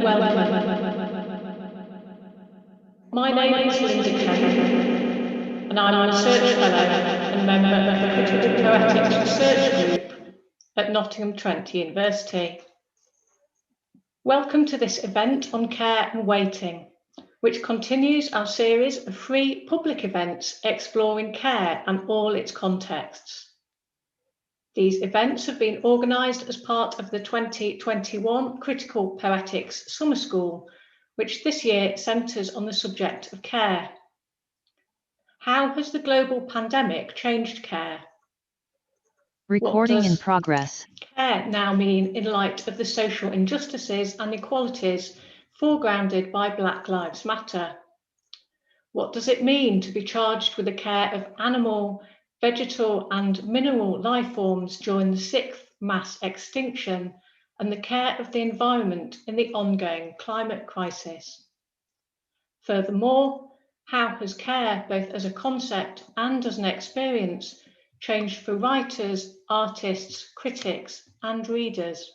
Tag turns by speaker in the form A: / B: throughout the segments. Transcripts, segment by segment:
A: My name is Linda Kane, and I'm a Research Fellow and member of the Critical Poetics Research Group at Nottingham Trent University. Welcome to this event on care and waiting, which continues our series of free public events exploring care and all its contexts. These events have been organised as part of the 2021 Critical Poetics Summer School, which this year centres on the subject of care. How has the global pandemic changed care?
B: Recording in progress.
A: Care now mean in light of the social injustices and inequalities foregrounded by Black Lives Matter? What does it mean to be charged with the care of animal, vegetal and mineral life forms during the 6th mass extinction and the care of the environment in the ongoing climate crisis? Furthermore, how has care, both as a concept and as an experience, changed for writers, artists, critics and readers?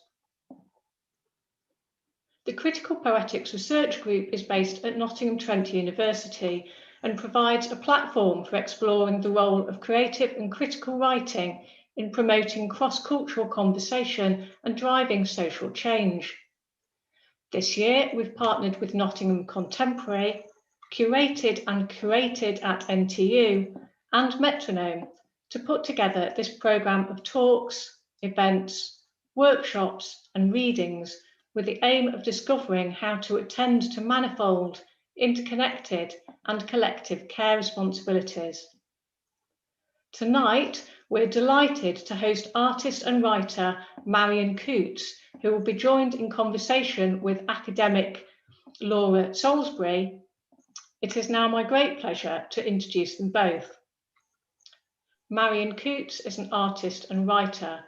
A: The Critical Poetics Research Group is based at Nottingham Trent University and provides a platform for exploring the role of creative and critical writing in promoting cross-cultural conversation and driving social change. This year, we've partnered with Nottingham Contemporary, Curated and Curated at NTU, and Metronome to put together this programme of talks, events, workshops and readings with the aim of discovering how to attend to manifold, interconnected and collective care responsibilities. Tonight, we're delighted to host artist and writer Marion Coutts, who will be joined in conversation with academic Laura Salisbury. It is now my great pleasure to introduce them both. Marion Coutts is an artist and writer.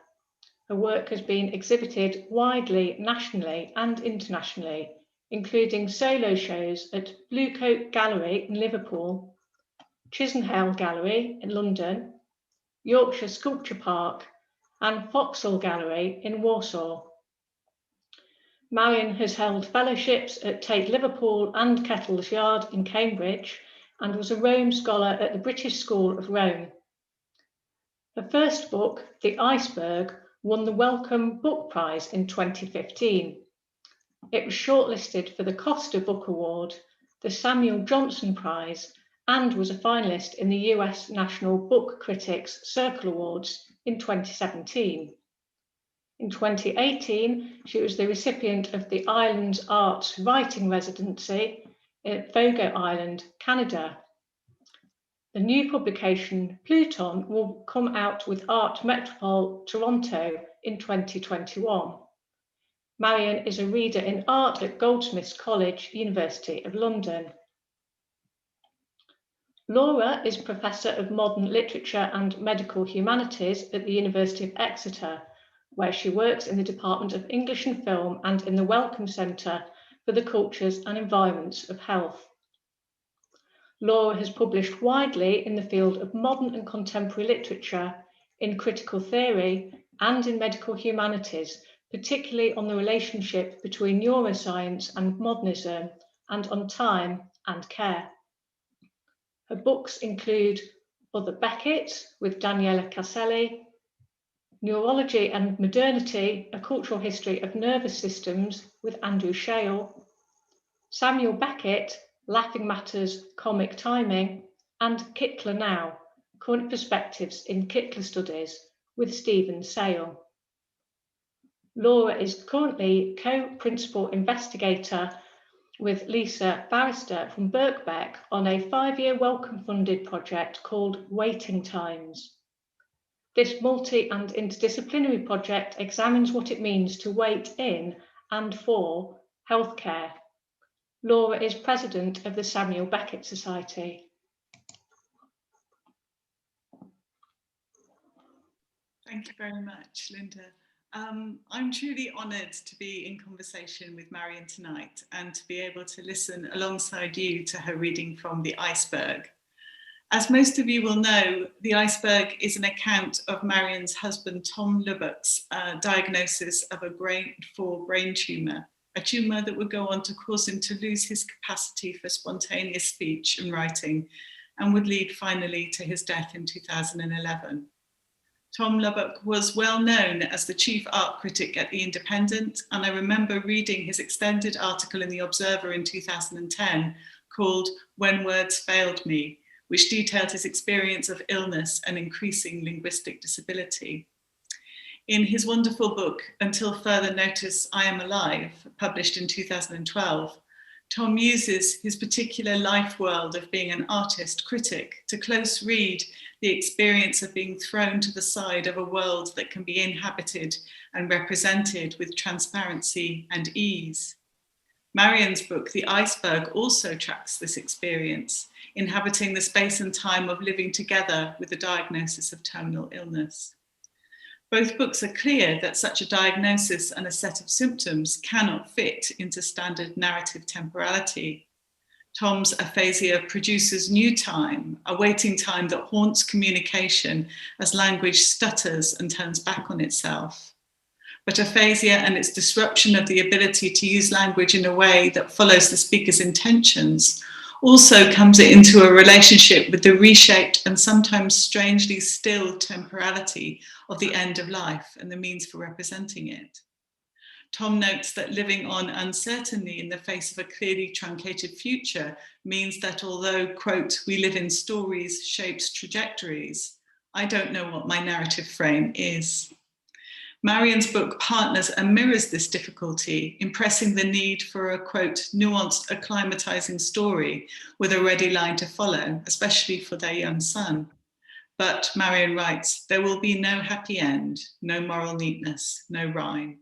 A: Her work has been exhibited widely, nationally and internationally, including solo shows at Bluecoat Gallery in Liverpool, Chisenhale Gallery in London, Yorkshire Sculpture Park and Vauxhall Gallery in Warsaw. Marion has held fellowships at Tate Liverpool and Kettle's Yard in Cambridge and was a Rome Scholar at the British School of Rome. Her first book, The Iceberg, won the Wellcome Book Prize in 2015. It was shortlisted for the Costa Book Award, the Samuel Johnson Prize, and was a finalist in the US National Book Critics Circle Awards in 2017. In 2018, she was the recipient of the Islands Arts Writing Residency at Fogo Island, Canada. The new publication, Pluton, will come out with Art Metropole Toronto in 2021. Marion is a reader in art at Goldsmiths College, University of London. Laura is Professor of Modern Literature and Medical Humanities at the University of Exeter, where she works in the Department of English and Film and in the Wellcome Centre for the Cultures and Environments of Health. Laura has published widely in the field of modern and contemporary literature, in critical theory and in medical humanities, particularly on the relationship between neuroscience and modernism and on time and care. Her books include Other Beckett with Daniela Caselli, Neurology and Modernity, A Cultural History of Nervous Systems with Andrew Shale, Samuel Beckett, Laughing Matters, Comic Timing, and Kittler Now, Current Perspectives in Kittler Studies with Stephen Sale. Laura is currently co-principal investigator with Lisa Barrister from Birkbeck on a 5-year Wellcome-funded project called Waiting Times. This multi- and interdisciplinary project examines what it means to wait in and for healthcare. Laura is president of the Samuel Beckett Society.
C: Thank you very much, Linda. I'm truly honoured to be in conversation with Marion tonight and to be able to listen alongside you to her reading from The Iceberg. As most of you will know, The Iceberg is an account of Marion's husband Tom Lubbock's diagnosis of a grade 4 brain tumour a tumour that would go on to cause him to lose his capacity for spontaneous speech and writing, and would lead finally to his death in 2011. Tom Lubbock was well known as the chief art critic at The Independent, and I remember reading his extended article in The Observer in 2010 called When Words Failed Me, which detailed his experience of illness and increasing linguistic disability. In his wonderful book, Until Further Notice, I Am Alive, published in 2012, Tom uses his particular life world of being an artist critic to close read the experience of being thrown to the side of a world that can be inhabited and represented with transparency and ease. Marion's book, The Iceberg, also tracks this experience, inhabiting the space and time of living together with the diagnosis of terminal illness. Both books are clear that such a diagnosis and a set of symptoms cannot fit into standard narrative temporality. Tom's aphasia produces new time, a waiting time that haunts communication as language stutters and turns back on itself. But aphasia and its disruption of the ability to use language in a way that follows the speaker's intentions also comes into a relationship with the reshaped and sometimes strangely still temporality of the end of life and the means for representing it. Tom notes that living on uncertainty in the face of a clearly truncated future means that although, quote, we live in stories, shapes, trajectories, I don't know what my narrative frame is. Marion's book partners and mirrors this difficulty, impressing the need for a, quote, nuanced, acclimatizing story with a ready line to follow, especially for their young son. But Marion writes, there will be no happy end, no moral neatness, no rhyme.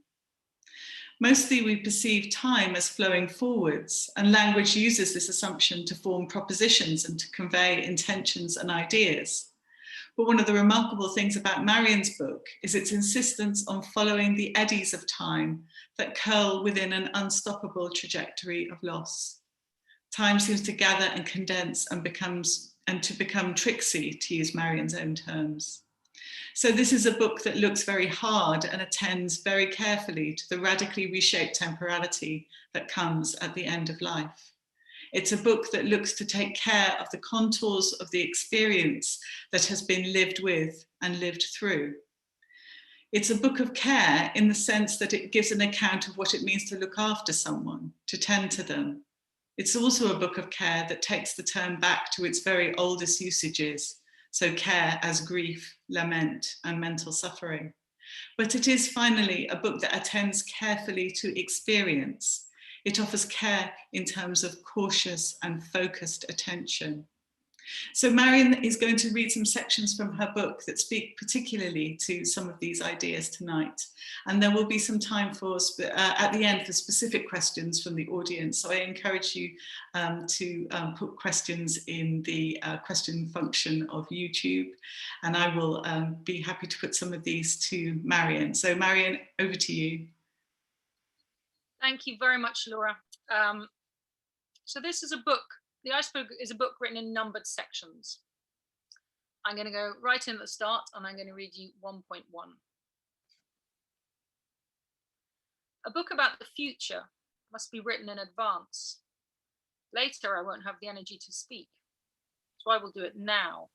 C: Mostly we perceive time as flowing forwards, and language uses this assumption to form propositions and to convey intentions and ideas. But one of the remarkable things about Marion's book is its insistence on following the eddies of time that curl within an unstoppable trajectory of loss. Time seems to gather and condense and to become tricksy, to use Marion's own terms. So this is a book that looks very hard and attends very carefully to the radically reshaped temporality that comes at the end of life. It's a book that looks to take care of the contours of the experience that has been lived with and lived through. It's a book of care in the sense that it gives an account of what it means to look after someone, to tend to them. It's also a book of care that takes the term back to its very oldest usages, so care as grief, lament, and mental suffering. But it is finally a book that attends carefully to experience. It offers care in terms of cautious and focused attention. So Marion is going to read some sections from her book that speak particularly to some of these ideas tonight. And there will be some time for at the end for specific questions from the audience. So I encourage you to put questions in the question function of YouTube. And I will be happy to put some of these to Marion. So Marion, over to you.
D: Thank you very much, Laura. So this is a book. The Iceberg is a book written in numbered sections. I'm going to go right in at the start and I'm going to read you 1.1. A book about the future must be written in advance. Later, I won't have the energy to speak, so I will do it now.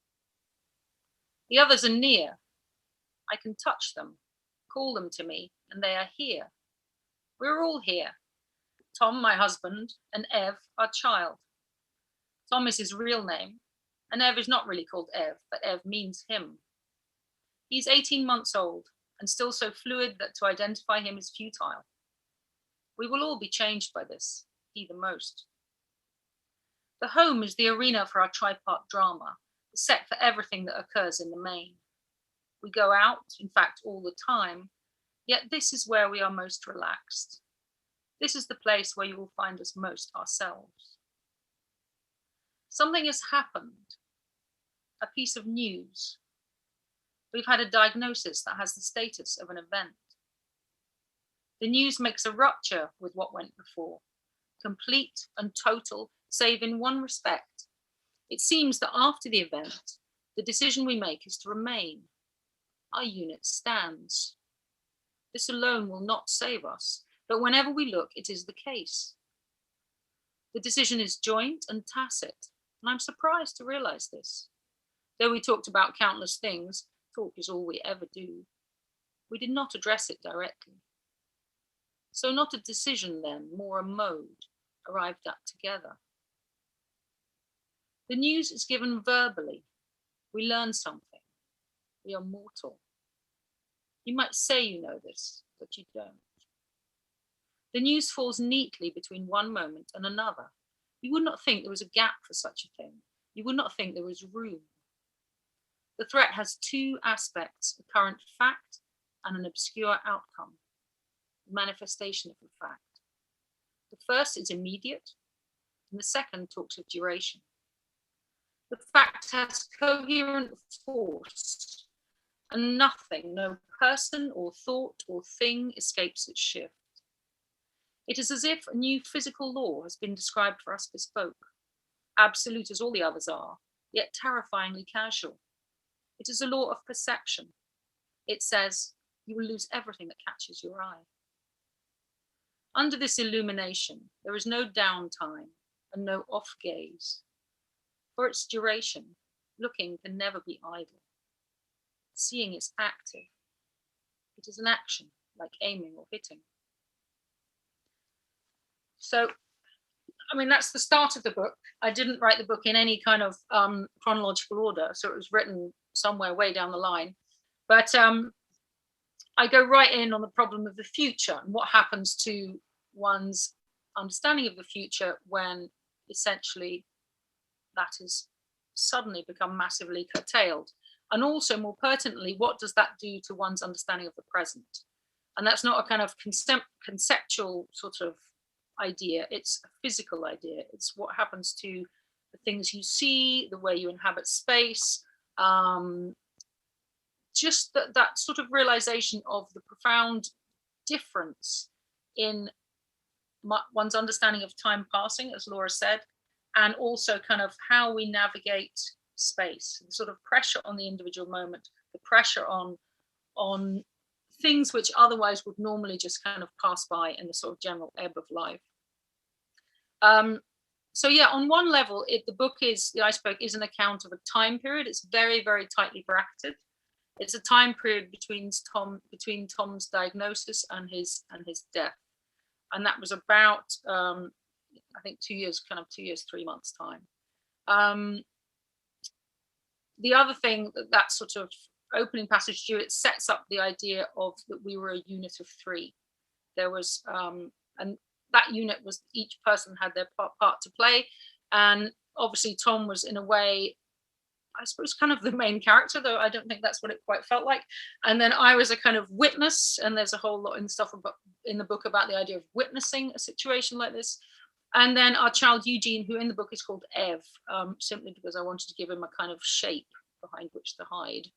D: The others are near. I can touch them, call them to me, and they are here. We're all here. Tom, my husband, and Ev, our child. Tom is his real name, and Ev is not really called Ev, but Ev means him. He's 18 months old and still so fluid that to identify him is futile. We will all be changed by this, he the most. The home is the arena for our tripart drama, the set for everything that occurs in the main. We go out, in fact, all the time, yet this is where we are most relaxed. This is the place where you will find us most ourselves. Something has happened, a piece of news. We've had a diagnosis that has the status of an event. The news makes a rupture with what went before, complete and total, save in one respect. It seems that after the event, the decision we make is to remain. Our unit stands. This alone will not save us, But whenever we look, it is the case. The decision is joint and tacit, and I'm surprised to realize this. Though we talked about countless things, talk is all we ever do. We did not address it directly. So not a decision then, more a mode, arrived at together. The news is given verbally. We learn something. We are mortal. You might say you know this, but you don't. The news falls neatly between one moment and another. You would not think there was a gap for such a thing. You would not think there was room. The threat has two aspects, a current fact and an obscure outcome, a manifestation of the fact. The first is immediate, and the second talks of duration. The fact has coherent force, and nothing, no person or thought or thing escapes its shift. It is as if a new physical law has been described for us bespoke, absolute as all the others are, yet terrifyingly casual. It is a law of perception. It says, you will lose everything that catches your eye. Under this illumination, there is no downtime and no off gaze. For its duration, looking can never be idle. Seeing is active. It is an action, like aiming or hitting. So, I mean, that's the start of the book. I didn't write the book in any kind of chronological order, so it was written somewhere way down the line. But I go right in on the problem of the future and what happens to one's understanding of the future when essentially that is suddenly become massively curtailed. And also, more pertinently, what does that do to one's understanding of the present? And that's not a kind of conceptual sort of idea, it's a physical idea. It's what happens to the things you see, the way you inhabit space, just that sort of realization of the profound difference in one's understanding of time passing, as Laura said, and also kind of how we navigate space, the sort of pressure on the individual moment, the pressure on things which otherwise would normally just kind of pass by in the sort of general ebb of life. So yeah, on one level, the Iceberg is an account of a time period. It's very, very tightly bracketed. It's a time period between Tom's diagnosis and his death, and that was about I think 2 years, 3 months time. The other thing that sort of opening passage to, it sets up the idea of that we were a unit of three. There was and that unit was each person had their part to play, and obviously Tom was in a way, I suppose, kind of the main character, though I don't think that's what it quite felt like. And then I was a kind of witness, and there's a whole lot in stuff in the book about the idea of witnessing a situation like this. And then our child Eugene, who in the book is called Ev, simply because I wanted to give him a kind of shape behind which to hide,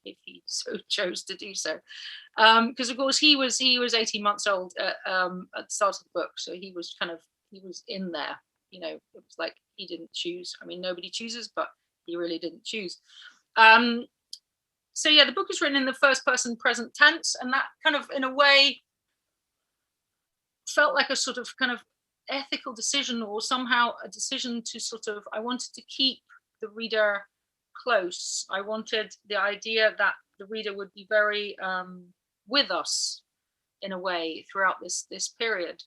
D: if he so chose to do so. Because of course he was 18 months old at the start of the book, so he was in there. You know, it was like he didn't choose. I mean, nobody chooses, but he really didn't choose. So yeah, the book is written in the first person present tense, and that kind of, in a way, felt like a sort of kind of ethical decision, or somehow a decision to sort of, I wanted to keep the reader close. I wanted the idea that the reader would be very with us in a way throughout this period.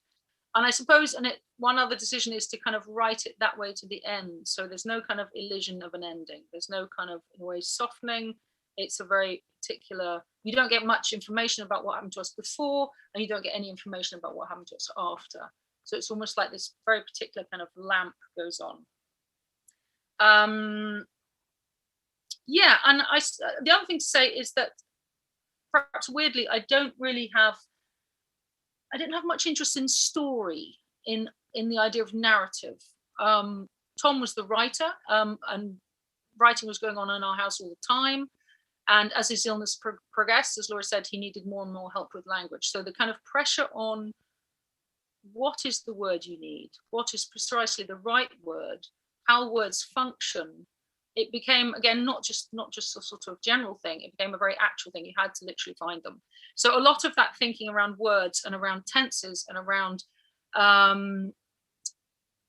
D: And I suppose, one other decision is to kind of write it that way to the end. So there's no kind of illusion of an ending. There's no kind of, in a way, softening. It's a very particular, you don't get much information about what happened to us before, and you don't get any information about what happened to us after. So it's almost like this very particular kind of lamp goes on. Yeah, and the other thing to say is that perhaps weirdly, I didn't have much interest in story, in the idea of narrative. Tom was the writer, and writing was going on in our house all the time. And as his illness progressed, as Laura said, he needed more and more help with language. So the kind of pressure on what is the word you need, what is precisely the right word, how words function, it became, again, not just a sort of general thing, it became a very actual thing. You had to literally find them. So a lot of that thinking around words and around tenses and around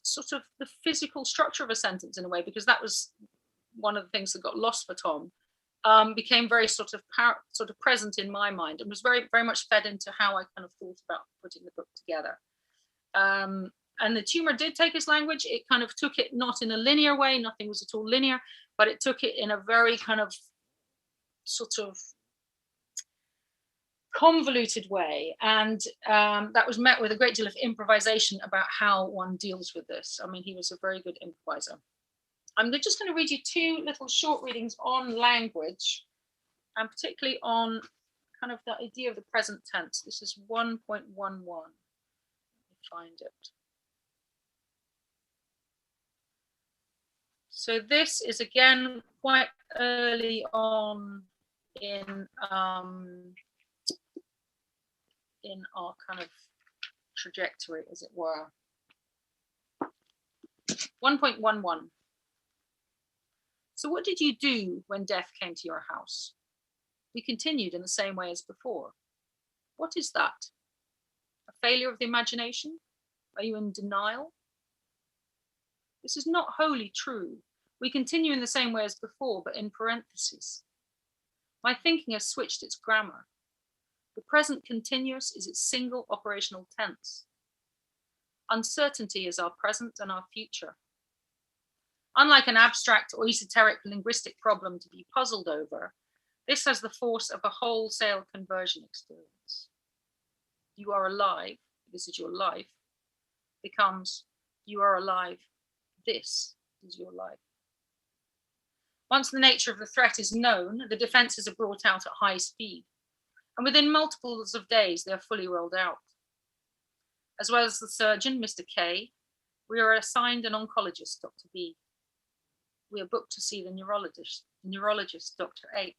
D: sort of the physical structure of a sentence in a way, because that was one of the things that got lost for Tom, became very sort of present in my mind, and was very, very much fed into how I kind of thought about putting the book together. And the tumour did take his language. It kind of took it not in a linear way, nothing was at all linear, but it took it in a very kind of sort of convoluted way. And that was met with a great deal of improvisation about how one deals with this. I mean, he was a very good improviser. I'm just going to read you two little short readings on language, and particularly on kind of the idea of the present tense. This is 1.11. Let me find it. So this is again quite early on in our kind of trajectory, as it were. 1.11. So what did you do when death came to your house? We continued in the same way as before. What is that? A failure of the imagination? Are you in denial? This is not wholly true. We continue in the same way as before, but in parentheses. My thinking has switched its grammar. The present continuous is its single operational tense. Uncertainty is our present and our future. Unlike an abstract or esoteric linguistic problem to be puzzled over, this has the force of a wholesale conversion experience. You are alive, this is your life, becomes you are alive, this is your life. Once the nature of the threat is known, the defences are brought out at high speed, and within multiples of days they are fully rolled out. As well as the surgeon, Mr. K, we are assigned an oncologist, Dr. B. We are booked to see the neurologist, Dr. H.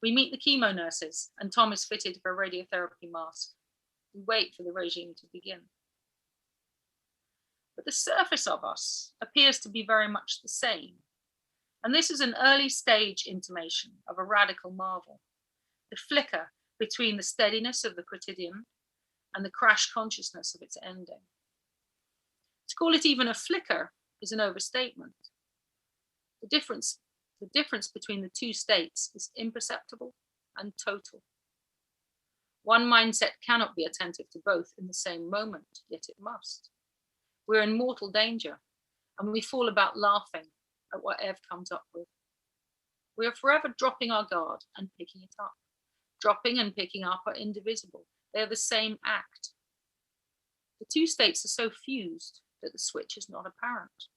D: We meet the chemo nurses, and Tom is fitted for a radiotherapy mask. We wait for the regime to begin. But the surface of us appears to be very much the same. And this is an early stage intimation of a radical marvel, the flicker between the steadiness of the quotidian and the crash consciousness of its ending. To call it even a flicker is an overstatement. The difference between the two states is imperceptible and total. One mindset cannot be attentive to both in the same moment, yet it must. We're in mortal danger, and we fall about laughing at what Ev comes up with. We are forever dropping our guard and picking it up. Dropping and picking up are indivisible. They are the same act. The two states are so fused that the switch is not apparent.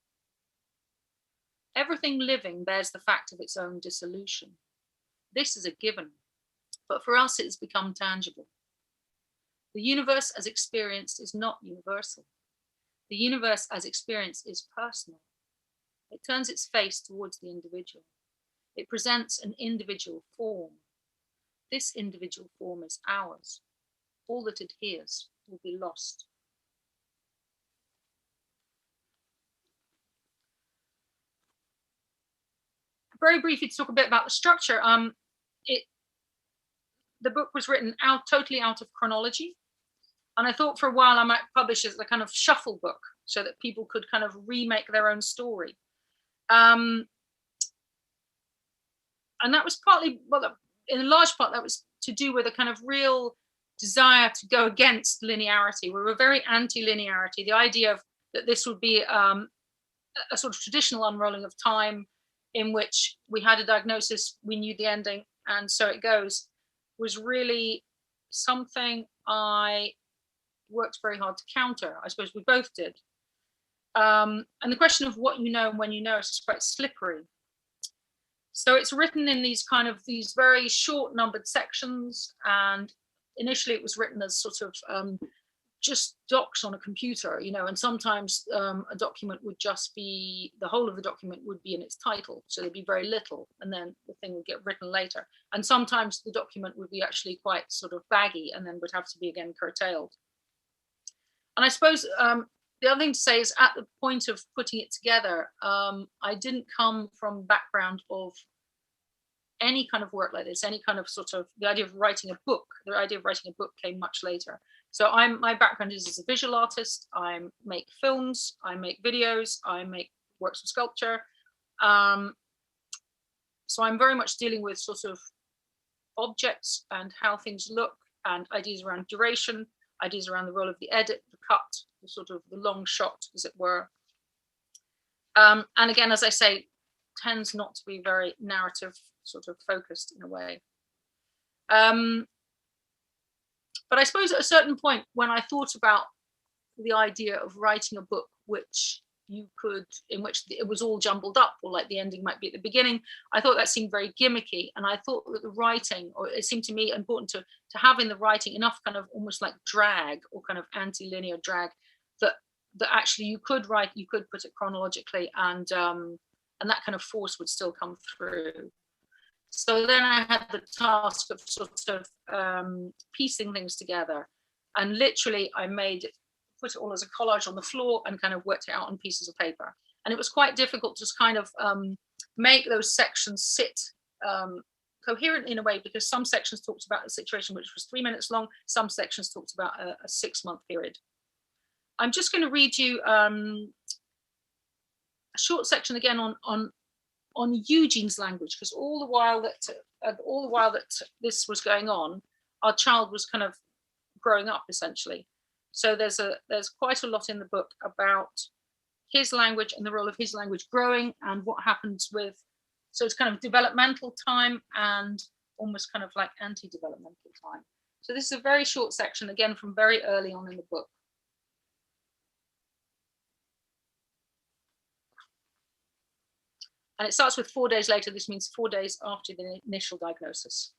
D: Everything living bears the fact of its own dissolution. This is a given, but for us it has become tangible. The universe as experienced is not universal. The universe as experienced is personal. It turns its face towards the individual. It presents an individual form. This individual form is ours. All that adheres will be lost. Very briefly to talk a bit about the structure. The book was written totally out of chronology. And I thought for a while I might publish as a kind of shuffle book so that people could kind of remake their own story. And that was partly, well, in a large part, that was to do with a kind of real desire to go against linearity. We were very anti-linearity. The idea of that this would be a sort of traditional unrolling of time in which we had a diagnosis, we knew the ending, and so it goes, was really something I worked very hard to counter. I suppose we both did. And the question of what you know and when you know is quite slippery. So it's written in these very short numbered sections, and initially it was written as sort of just docs on a computer, and sometimes a document would just be, the whole of the document would be in its title, so there'd be very little, and then the thing would get written later. And sometimes the document would be actually quite sort of baggy and then would have to be again curtailed. And I suppose the other thing to say is at the point of putting it together, I didn't come from background of any kind of work like this, any kind of sort of the idea of writing a book. The idea of writing a book came much later. So my background is as a visual artist. I make films, I make videos, I make works of sculpture. So I'm very much dealing with sort of objects and how things look, and ideas around duration, ideas around the role of the edit, the cut, the sort of the long shot, as it were. And again, as I say, tends not to be very narrative sort of focused in a way. But I suppose at a certain point when I thought about the idea of writing a book in which it was all jumbled up, or like the ending might be at the beginning, I thought that seemed very gimmicky. And I thought that the writing, or it seemed to me important to have in the writing enough kind of almost like drag or kind of anti-linear drag that actually you could put it chronologically, and that kind of force would still come through. So then I had the task of sort of piecing things together, and literally I put it all as a collage on the floor and kind of worked it out on pieces of paper. And it was quite difficult to just kind of make those sections sit coherently in a way, because some sections talked about a situation which was 3 minutes long, some sections talked about a 6-month period. I'm just going to read you a short section again on Eugene's language, because all the while that this was going on, our child was kind of growing up essentially. So there's quite a lot in the book about his language and the role of his language growing, and what happens with, so it's kind of developmental time and almost kind of like anti-developmental time. So this is a very short section, again, from very early on in the book. And it starts with 4 days later. This means 4 days after the initial diagnosis.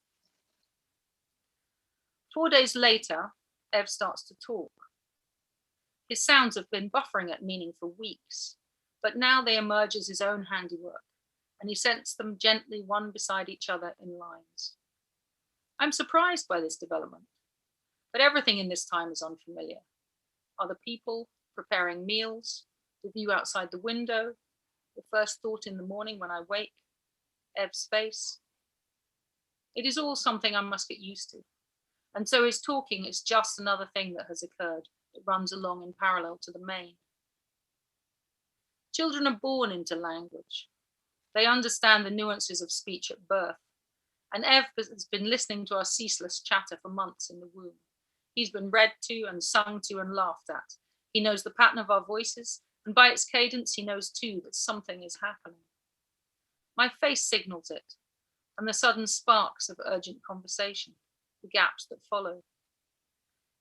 D: 4 days later, Ev starts to talk. His sounds have been buffering at meaning for weeks, but now they emerge as his own handiwork, and he sets them gently one beside each other in lines. I'm surprised by this development, but everything in this time is unfamiliar. Other people, preparing meals, the view outside the window, the first thought in the morning when I wake, Ev's face. It is all something I must get used to. And so his talking is just another thing that has occurred. It runs along in parallel to the main. Children are born into language. They understand the nuances of speech at birth. And Ev has been listening to our ceaseless chatter for months in the womb. He's been read to and sung to and laughed at. He knows the pattern of our voices, and by its cadence, he knows too that something is happening. My face signals it, and the sudden sparks of urgent conversation, the gaps that follow.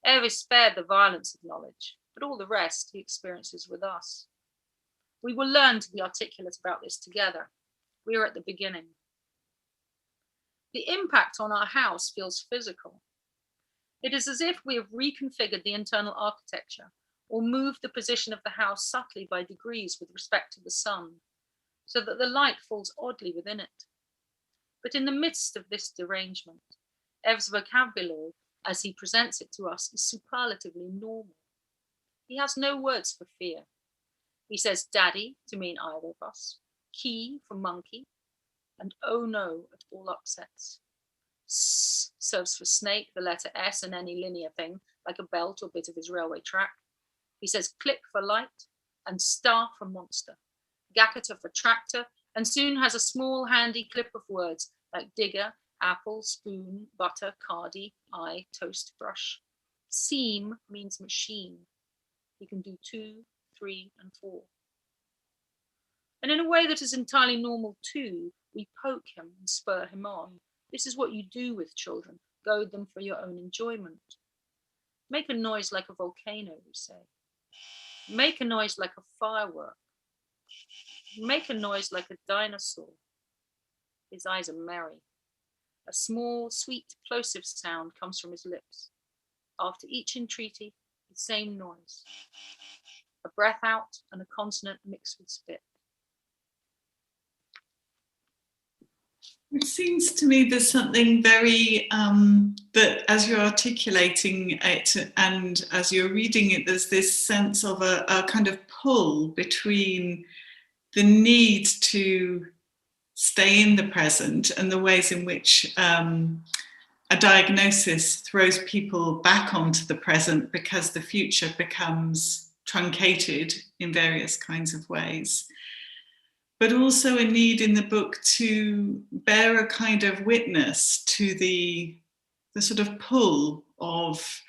D: Ev is spared the violence of knowledge, but all the rest he experiences with us. We will learn to be articulate about this together. We are at the beginning. The impact on our house feels physical. It is as if we have reconfigured the internal architecture, or moved the position of the house subtly by degrees with respect to the sun, so that the light falls oddly within it. But in the midst of this derangement, Ev's vocabulary, as he presents it to us, is superlatively normal. He has no words for fear. He says daddy to mean either of us, key for monkey, and oh no at all upsets. S serves for snake, the letter S, and any linear thing, like a belt or bit of his railway track. He says click for light, and star for monster, gacketa for tractor, and soon has a small handy clip of words like digger, apple, spoon, butter, cardi, eye, toast brush. Seam means machine. He can do 2, 3, and 4. And in a way that is entirely normal too, we poke him and spur him on. This is what you do with children, goad them for your own enjoyment. Make a noise like a volcano, we say. Make a noise like a firework. Make a noise like a dinosaur. His eyes are merry. A small, sweet, plosive sound comes from his lips. After each entreaty, the same noise. A breath out and a consonant mixed with spit.
C: It seems to me there's something very, that as you're articulating it and as you're reading it, there's this sense of a kind of pull between the need to stay in the present and the ways in which a diagnosis throws people back onto the present because the future becomes truncated in various kinds of ways. But also a need in the book to bear a kind of witness to the sort of pull of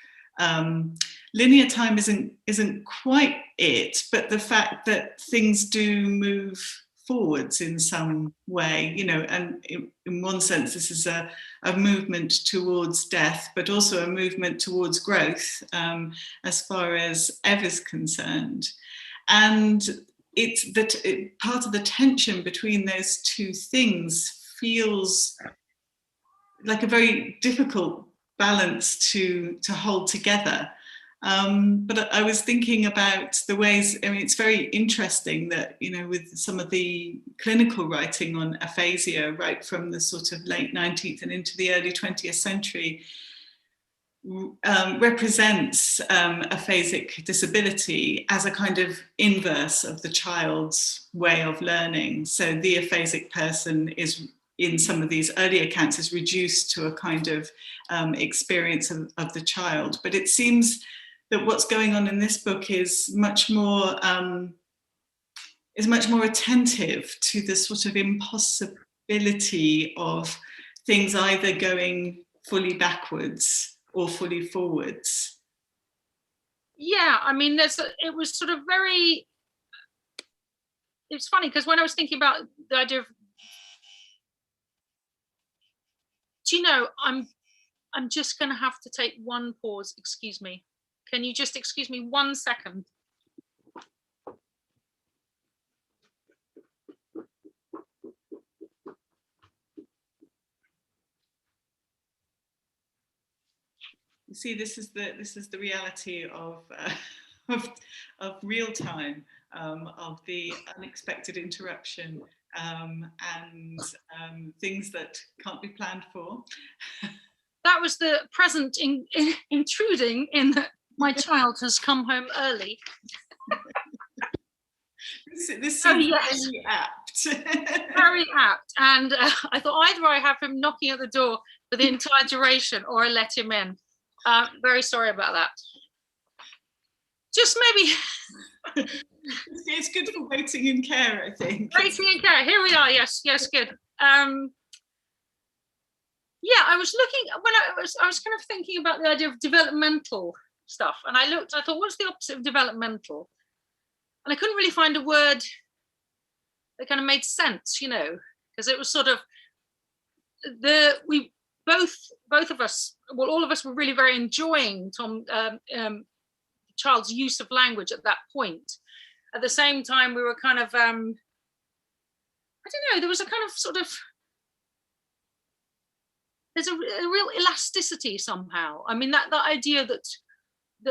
C: linear time isn't quite it, but the fact that things do move forwards in some way, you know, and in one sense this is a movement towards death, but also a movement towards growth as far as Eva's concerned. And it's that part of the tension between those two things feels like a very difficult balance to hold together. But I was thinking about the ways, I mean, it's very interesting that, you know, with some of the clinical writing on aphasia, right from the sort of late 19th and into the early 20th century, represents aphasic disability as a kind of inverse of the child's way of learning. So the aphasic person is, in some of these early accounts, is reduced to a kind of experience of the child. But it seems that what's going on in this book is much more attentive to the sort of impossibility of things either going fully backwards or fully forwards.
D: Yeah, I mean, it was sort of very, it's funny because when I was thinking about the idea of, do you know, I'm just going to have to take one pause. Excuse me. Can you just excuse me 1 second?
C: You see, this is the reality of real time, of the unexpected interruption and things that can't be planned for.
D: That was the present intruding in that my child has come home early.
C: This seems
D: yes.
C: very apt.
D: Very apt. And I thought either I have him knocking at the door for the entire duration or I let him in. Very sorry about that. Just maybe.
C: It's good for waiting in care, I think.
D: Waiting in care. Here we are. Yes, good. Yeah, I was looking when I was kind of thinking about the idea of developmental stuff, and I thought, what's the opposite of developmental? And I couldn't really find a word that kind of made sense, you know, because it was sort of both of us, well, all of us were really very enjoying the child's use of language at that point. At the same time, we were kind of, I don't know, there was a kind of sort of, there's a real elasticity somehow. I mean, that idea that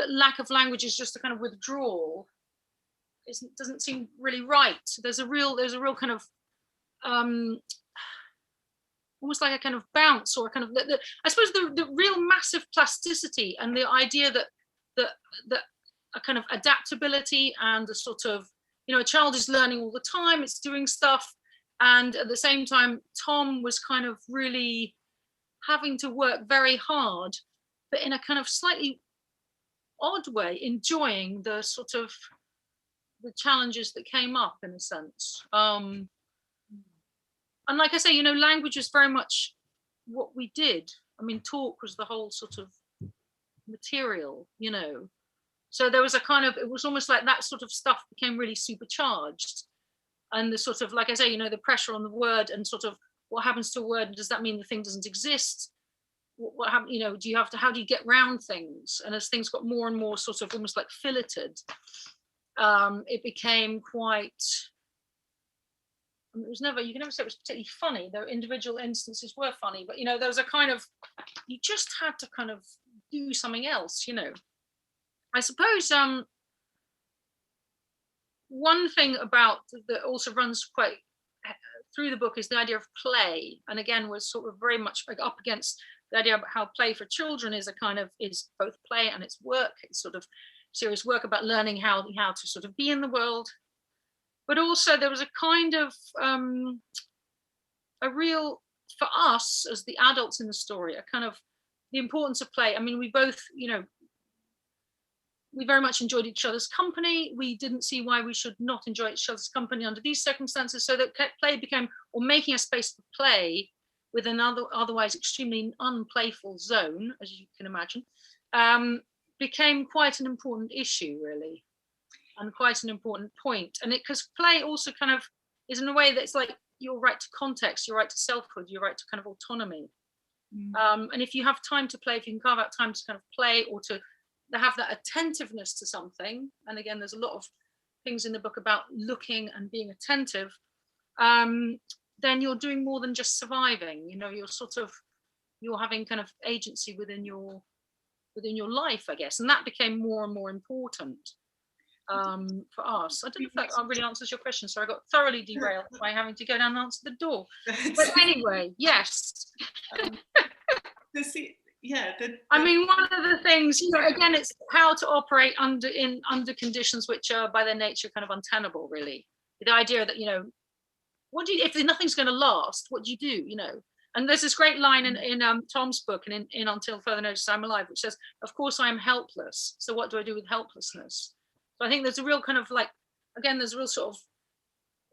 D: lack of language is just a kind of withdrawal doesn't seem really right. There's a real kind of almost like a kind of bounce, or a kind of I suppose the real massive plasticity and the idea that a kind of adaptability and a sort of, you know, a child is learning all the time, it's doing stuff, and at the same time Tom was kind of really having to work very hard, but in a kind of slightly odd way, enjoying the sort of the challenges that came up in a sense. And like I say, you know, language is very much what we did. I mean, talk was the whole sort of material, you know. So there was a kind of, it was almost like that sort of stuff became really supercharged. And the sort of, like I say, you know, the pressure on the word and sort of what happens to a word, does that mean the thing doesn't exist? What happens, you know, how do you get round things? And as things got more and more sort of almost like filleted, it became quite, I mean, it was never, you can never say it was particularly funny, though individual instances were funny, but, you know, there was a kind of, you just had to kind of do something else, you know. I suppose one thing about that also runs quite through the book is the idea of play, and again we're sort of very much like up against the idea of how play for children is is both play and it's work. It's sort of serious work about learning how to sort of be in the world, but also there was a kind of a real, for us as the adults in the story, a kind of the importance of play. I mean, we both, we very much enjoyed each other's company. We didn't see why we should not enjoy each other's company under these circumstances. So that play became, or making a space for play with another otherwise extremely unplayful zone, as you can imagine, became quite an important issue, really, and quite an important point. And because play also kind of is in a way that's like your right to context, your right to selfhood, your right to kind of autonomy. And if you have time to play, if you can carve out time to kind of play or to have that attentiveness to something, and again, there's a lot of things in the book about looking and being attentive, then you're doing more than just surviving. You're having kind of agency within your life, I guess, and that became more and more important for us. I don't know if that really answers your question. So I got thoroughly derailed by having to go down and answer the door. But anyway, yes. I mean, one of the things, again, it's how to operate under conditions which are by their nature kind of untenable, really. The idea that, what do you, if nothing's going to last, what do you do, And there's this great line in Tom's book and in Until Further Notice I'm Alive, which says, of course I am helpless. So what do I do with helplessness? So I think there's a real kind of there's a real sort of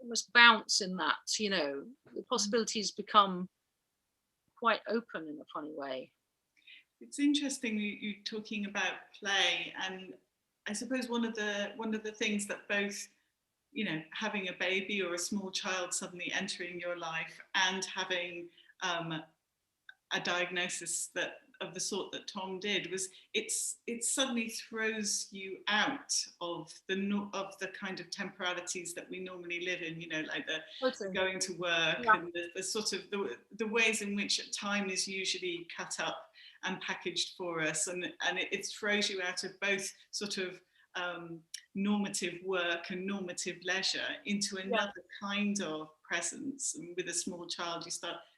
D: almost bounce in that, the possibilities become quite open in a funny way.
C: It's interesting you talking about play, and I suppose one of the things that both, having a baby or a small child suddenly entering your life and having a diagnosis of the sort that Tom did was it suddenly throws you out of the kind of temporalities that we normally live in, like the going to work and the sort of the ways in which time is usually cut up and packaged for us, and it throws you out of both sort of normative work and normative leisure into another kind of presence. And with a small child, you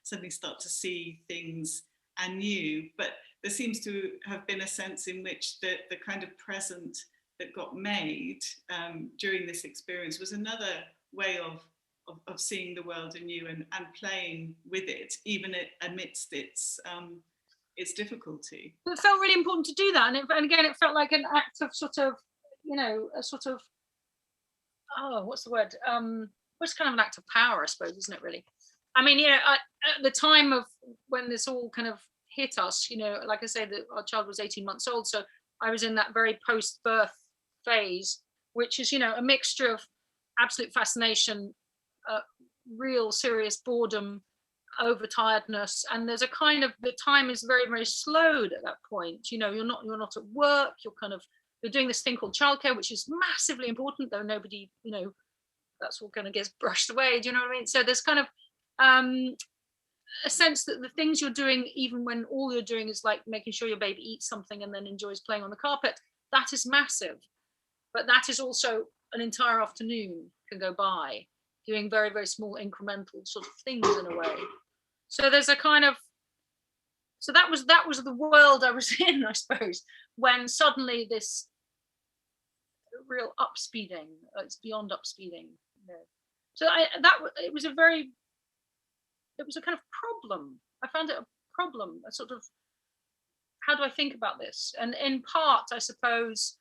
C: suddenly start to see things anew. But there seems to have been a sense in which the kind of present that got made during this experience was another way of seeing the world anew and playing with it, even amidst its difficulty.
D: It felt really important to do that, and again, it felt like an act of sort of, a sort of, what's the word? It's kind of an act of power, I suppose, isn't it? Really. I mean, at the time of when this all kind of hit us, like I say, that our child was 18 months old, so I was in that very post-birth phase, which is, a mixture of absolute fascination, real serious boredom, overtiredness, and there's a kind of, the time is very, very slowed at that point. You're not at work, you're doing this thing called childcare, which is massively important, though nobody, that's all kind of gets brushed away. Do you know what I mean? So there's kind of a sense that the things you're doing, even when all you're doing is like making sure your baby eats something and then enjoys playing on the carpet, that is massive. But that is also an entire afternoon can go by doing very, very small incremental sort of things in a way. So there's a kind of, so that was the world I was in, I suppose, when suddenly this real upspeeding, it's beyond upspeeding. So it was a kind of problem. I found it a problem, a sort of, how do I think about this? And in part, I suppose,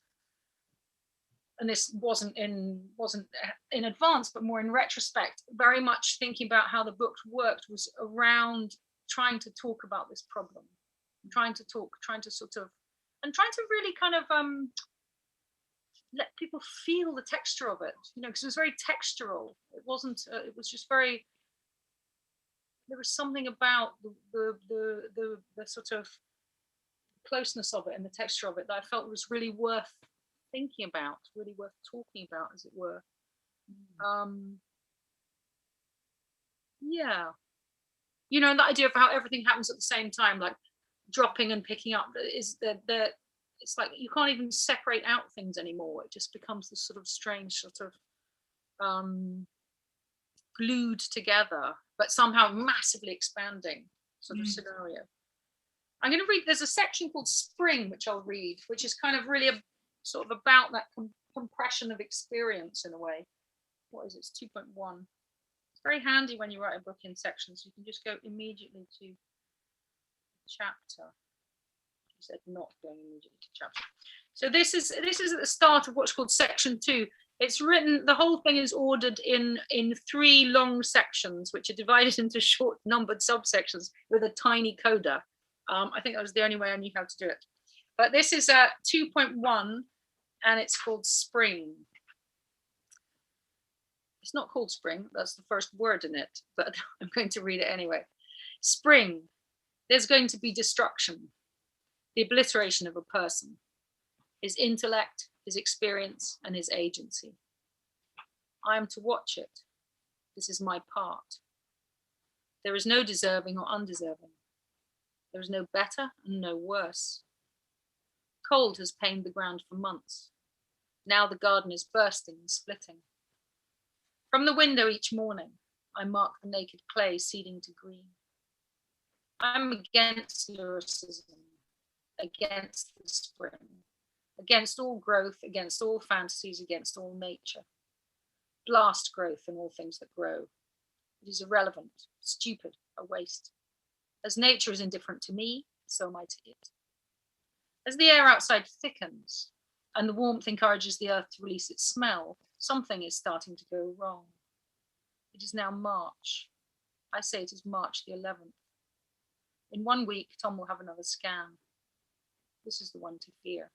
D: and this wasn't in advance, but more in retrospect, very much thinking about how the book worked was around trying to talk about this problem, trying to really kind of let people feel the texture of it, because it was very textural. It wasn't. It was just very. There was something about the sort of closeness of it and the texture of it that I felt was really worth thinking about, really worth talking about, as it were. And the idea of how everything happens at the same time, like dropping and picking up, is that it's like you can't even separate out things anymore. It just becomes this sort of strange sort of glued together, but somehow massively expanding sort of scenario. I'm going to read, there's a section called Spring, which I'll read, which is kind of really sort of about that compression of experience in a way. What is it? It's 2.1. It's very handy when you write a book in sections. You can just go immediately to chapter. You said not going immediately to chapter. So this is at the start of what's called section 2. It's written, the whole thing is ordered in 3 long sections, which are divided into short numbered subsections with a tiny coda. I think that was the only way I knew how to do it. But this is 2.1, and it's called Spring. It's not called Spring, that's the first word in it, but I'm going to read it anyway. Spring, there's going to be destruction, the obliteration of a person, his intellect, his experience, and his agency. I am to watch it. This is my part. There is no deserving or undeserving. There is no better and no worse. Cold has pained the ground for months. Now the garden is bursting and splitting. From the window each morning, I mark the naked clay seeding to green. I'm against lyricism, against the spring, against all growth, against all fantasies, against all nature. Blast growth in all things that grow. It is irrelevant, stupid, a waste. As nature is indifferent to me, so am I to it. As the air outside thickens and the warmth encourages the earth to release its smell, something is starting to go wrong. It is now March. I say it is March the 11th. In 1 week, Tom will have another scan. This is the one to fear.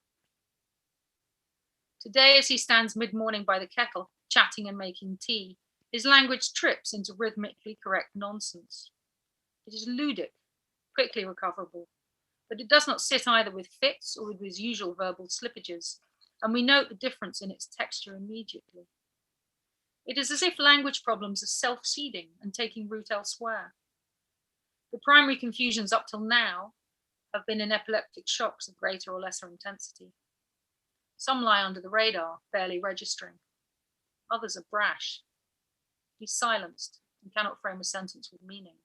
D: Today, as he stands mid-morning by the kettle, chatting and making tea, his language trips into rhythmically correct nonsense. It is ludic, quickly recoverable, but it does not sit either with fits or with his usual verbal slippages, and we note the difference in its texture immediately. It is as if language problems are self-seeding and taking root elsewhere. The primary confusions up till now have been in epileptic shocks of greater or lesser intensity. Some lie under the radar, barely registering. Others are brash. He's silenced and cannot frame a sentence with meaning.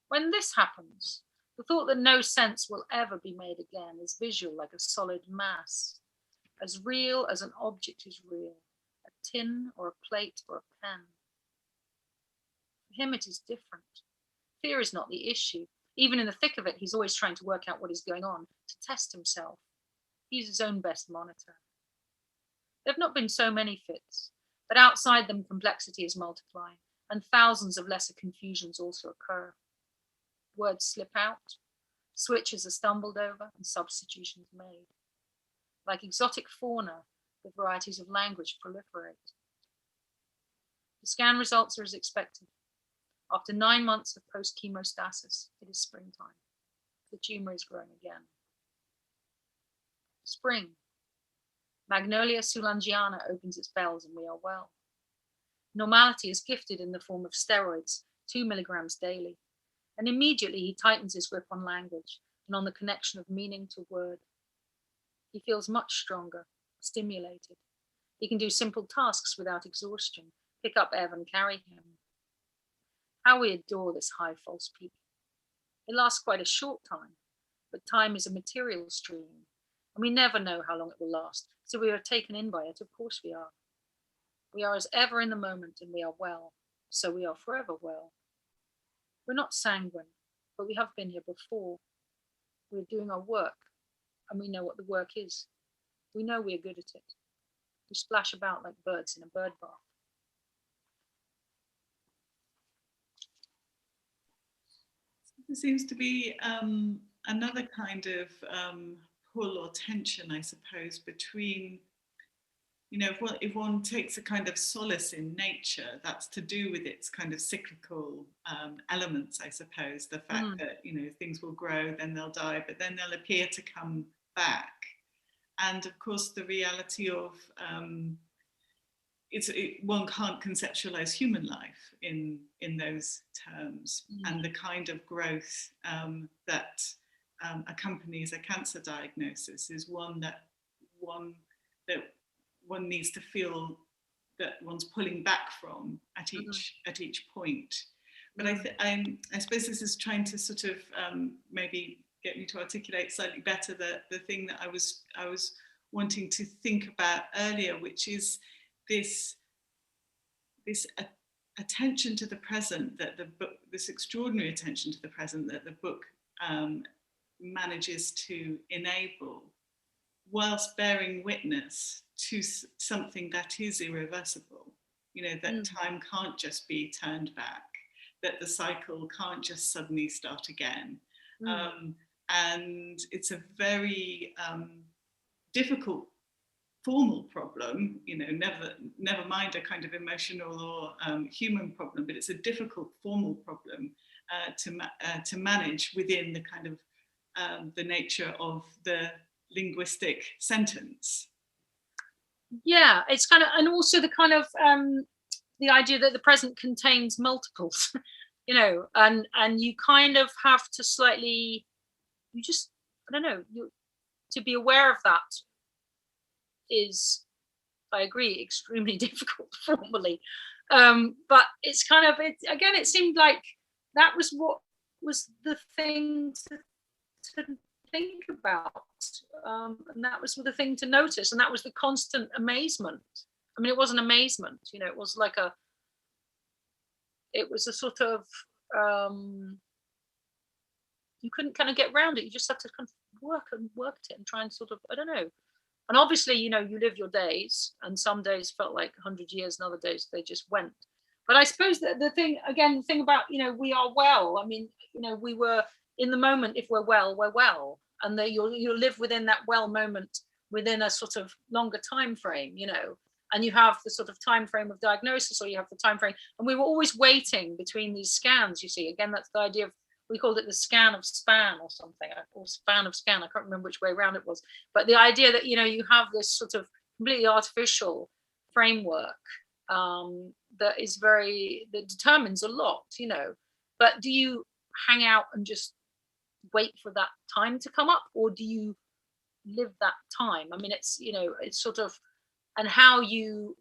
D: When this happens, the thought that no sense will ever be made again is visual, like a solid mass, as real as an object is real, a tin or a plate or a pen. For him, it is different. Fear is not the issue. Even in the thick of it, he's always trying to work out what is going on, to test himself. He's his own best monitor. There have not been so many fits, but outside them complexity is multiplying, and thousands of lesser confusions also occur. Words slip out, switches are stumbled over, and substitutions made. Like exotic fauna, the varieties of language proliferate. The scan results are as expected. After 9 months of post-chemostasis, it is springtime. The tumour is growing again. Spring. Magnolia soulangiana opens its bells and we are well. Normality is gifted in the form of steroids, 2 milligrams daily. And immediately he tightens his grip on language and on the connection of meaning to word. He feels much stronger, stimulated. He can do simple tasks without exhaustion, pick up Ev and carry him. How we adore this high false peak. It lasts quite a short time, but time is a material stream, and we never know how long it will last, so we are taken in by it, of course we are. We are as ever in the moment, and we are well, so we are forever well. We're not sanguine, but we have been here before. We're doing our work, and we know what the work is. We know we're good at it. We splash about like birds in a bird bath.
C: There seems to be another kind of pull or tension, I suppose, between, you know, if one takes a kind of solace in nature, that's to do with its kind of cyclical elements, I suppose. The fact that, you know, things will grow, then they'll die, but then they'll appear to come back. And of course, the reality of one can't conceptualize human life in those terms, and the kind of growth that accompanies a cancer diagnosis is one that one needs to feel that one's pulling back from at each point. But I suppose this is trying to sort of maybe get me to articulate slightly better the thing that I was wanting to think about earlier, which is this attention to the present that the book, this extraordinary attention to the present that the book manages to enable, whilst bearing witness to something that is irreversible. You know, that time can't just be turned back, that the cycle can't just suddenly start again. And it's a very difficult formal problem, you know, never mind a kind of emotional or human problem, but it's a difficult formal problem to manage within the kind of the nature of the linguistic sentence.
D: Yeah, it's kind of, and also the kind of the idea that the present contains multiples, you know, and you kind of have to slightly, you just, I don't know, to be aware of that is, I agree, extremely difficult formally. But it's kind of, again, it seemed like that was what was the thing to think about. And that was the thing to notice. And that was the constant amazement. I mean, it wasn't amazement, you know, it was like it was a sort of, you couldn't kind of get around it. You just had to kind of work at it and try and sort of, I don't know. And obviously, you know, you live your days, and some days felt like 100 years and other days they just went. But I suppose that the thing about, you know, we are well. I mean, you know, we were in the moment. If we're well, we're well. And that you'll live within that well moment within a sort of longer time frame, you know, and you have the sort of time frame of diagnosis, or you have the time frame. And we were always waiting between these scans, you see. Again, that's the idea of, we called it the scan of span or something, or span of scan. I can't remember which way around it was. But the idea that, you know, you have this sort of completely artificial framework that determines a lot, you know. But do you hang out and just wait for that time to come up, or do you live that time? I mean, it's, you know, it's sort of, and how you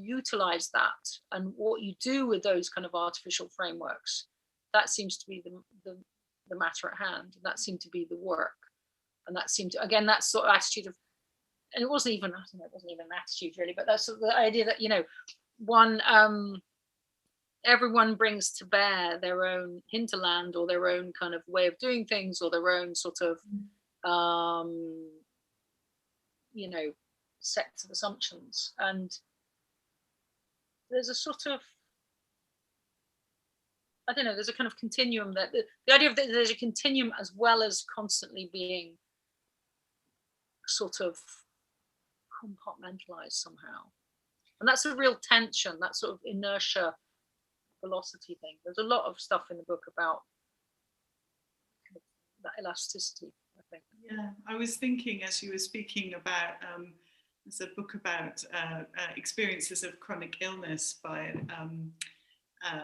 D: utilize that and what you do with those kind of artificial frameworks. That seems to be the matter at hand. And that seemed to be the work. And that seemed to, again, that sort of attitude of, and it wasn't even, I don't know, it wasn't even an attitude really, but that's sort of the idea that, you know, everyone brings to bear their own hinterland, or their own kind of way of doing things, or their own sort of, you know, sets of assumptions. And there's a sort of, I don't know, there's a kind of continuum, that the idea of that there's a continuum as well as constantly being sort of compartmentalized somehow. And that's a real tension, that sort of inertia, velocity thing. There's a lot of stuff in the book about that elasticity, I think.
C: Yeah, I was thinking as you were speaking about, there's a book about experiences of chronic illness by I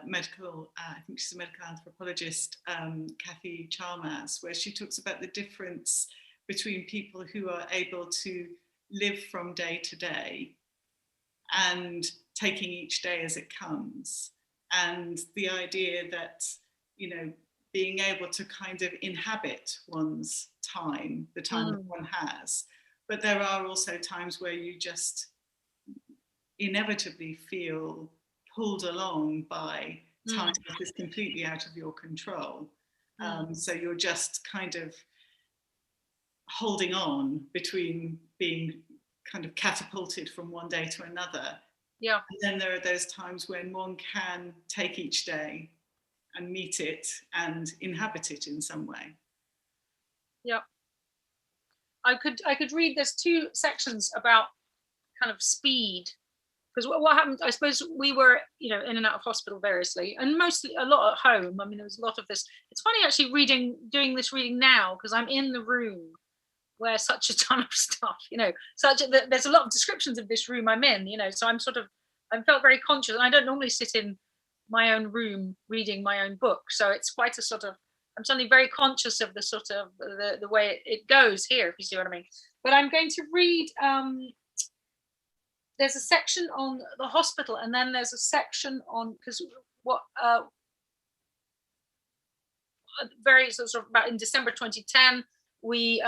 C: think she's a medical anthropologist, Kathy Chalmers, where she talks about the difference between people who are able to live from day to day and taking each day as it comes, and the idea that, you know, being able to kind of inhabit one's time, the time that one has. But there are also times where you just inevitably feel pulled along by time that is completely out of your control. So you're just kind of holding on between being kind of catapulted from one day to another.
D: Yeah.
C: And then there are those times when one can take each day and meet it and inhabit it in some way.
D: Yeah. I could read, there's two sections about kind of speed. Because what happened, I suppose we were, you know, in and out of hospital variously, and mostly a lot at home. I mean, there was a lot of this. It's funny actually doing this reading now, because I'm in the room where such a ton of stuff, you know, there's a lot of descriptions of this room I'm in, you know, so I felt very conscious. And I don't normally sit in my own room reading my own book. So it's quite a sort of, I'm suddenly very conscious of the sort of the way it goes here, if you see what I mean. But I'm going to read, there's a section on the hospital, and then there's a section on, because what very sort of about in December 2010, we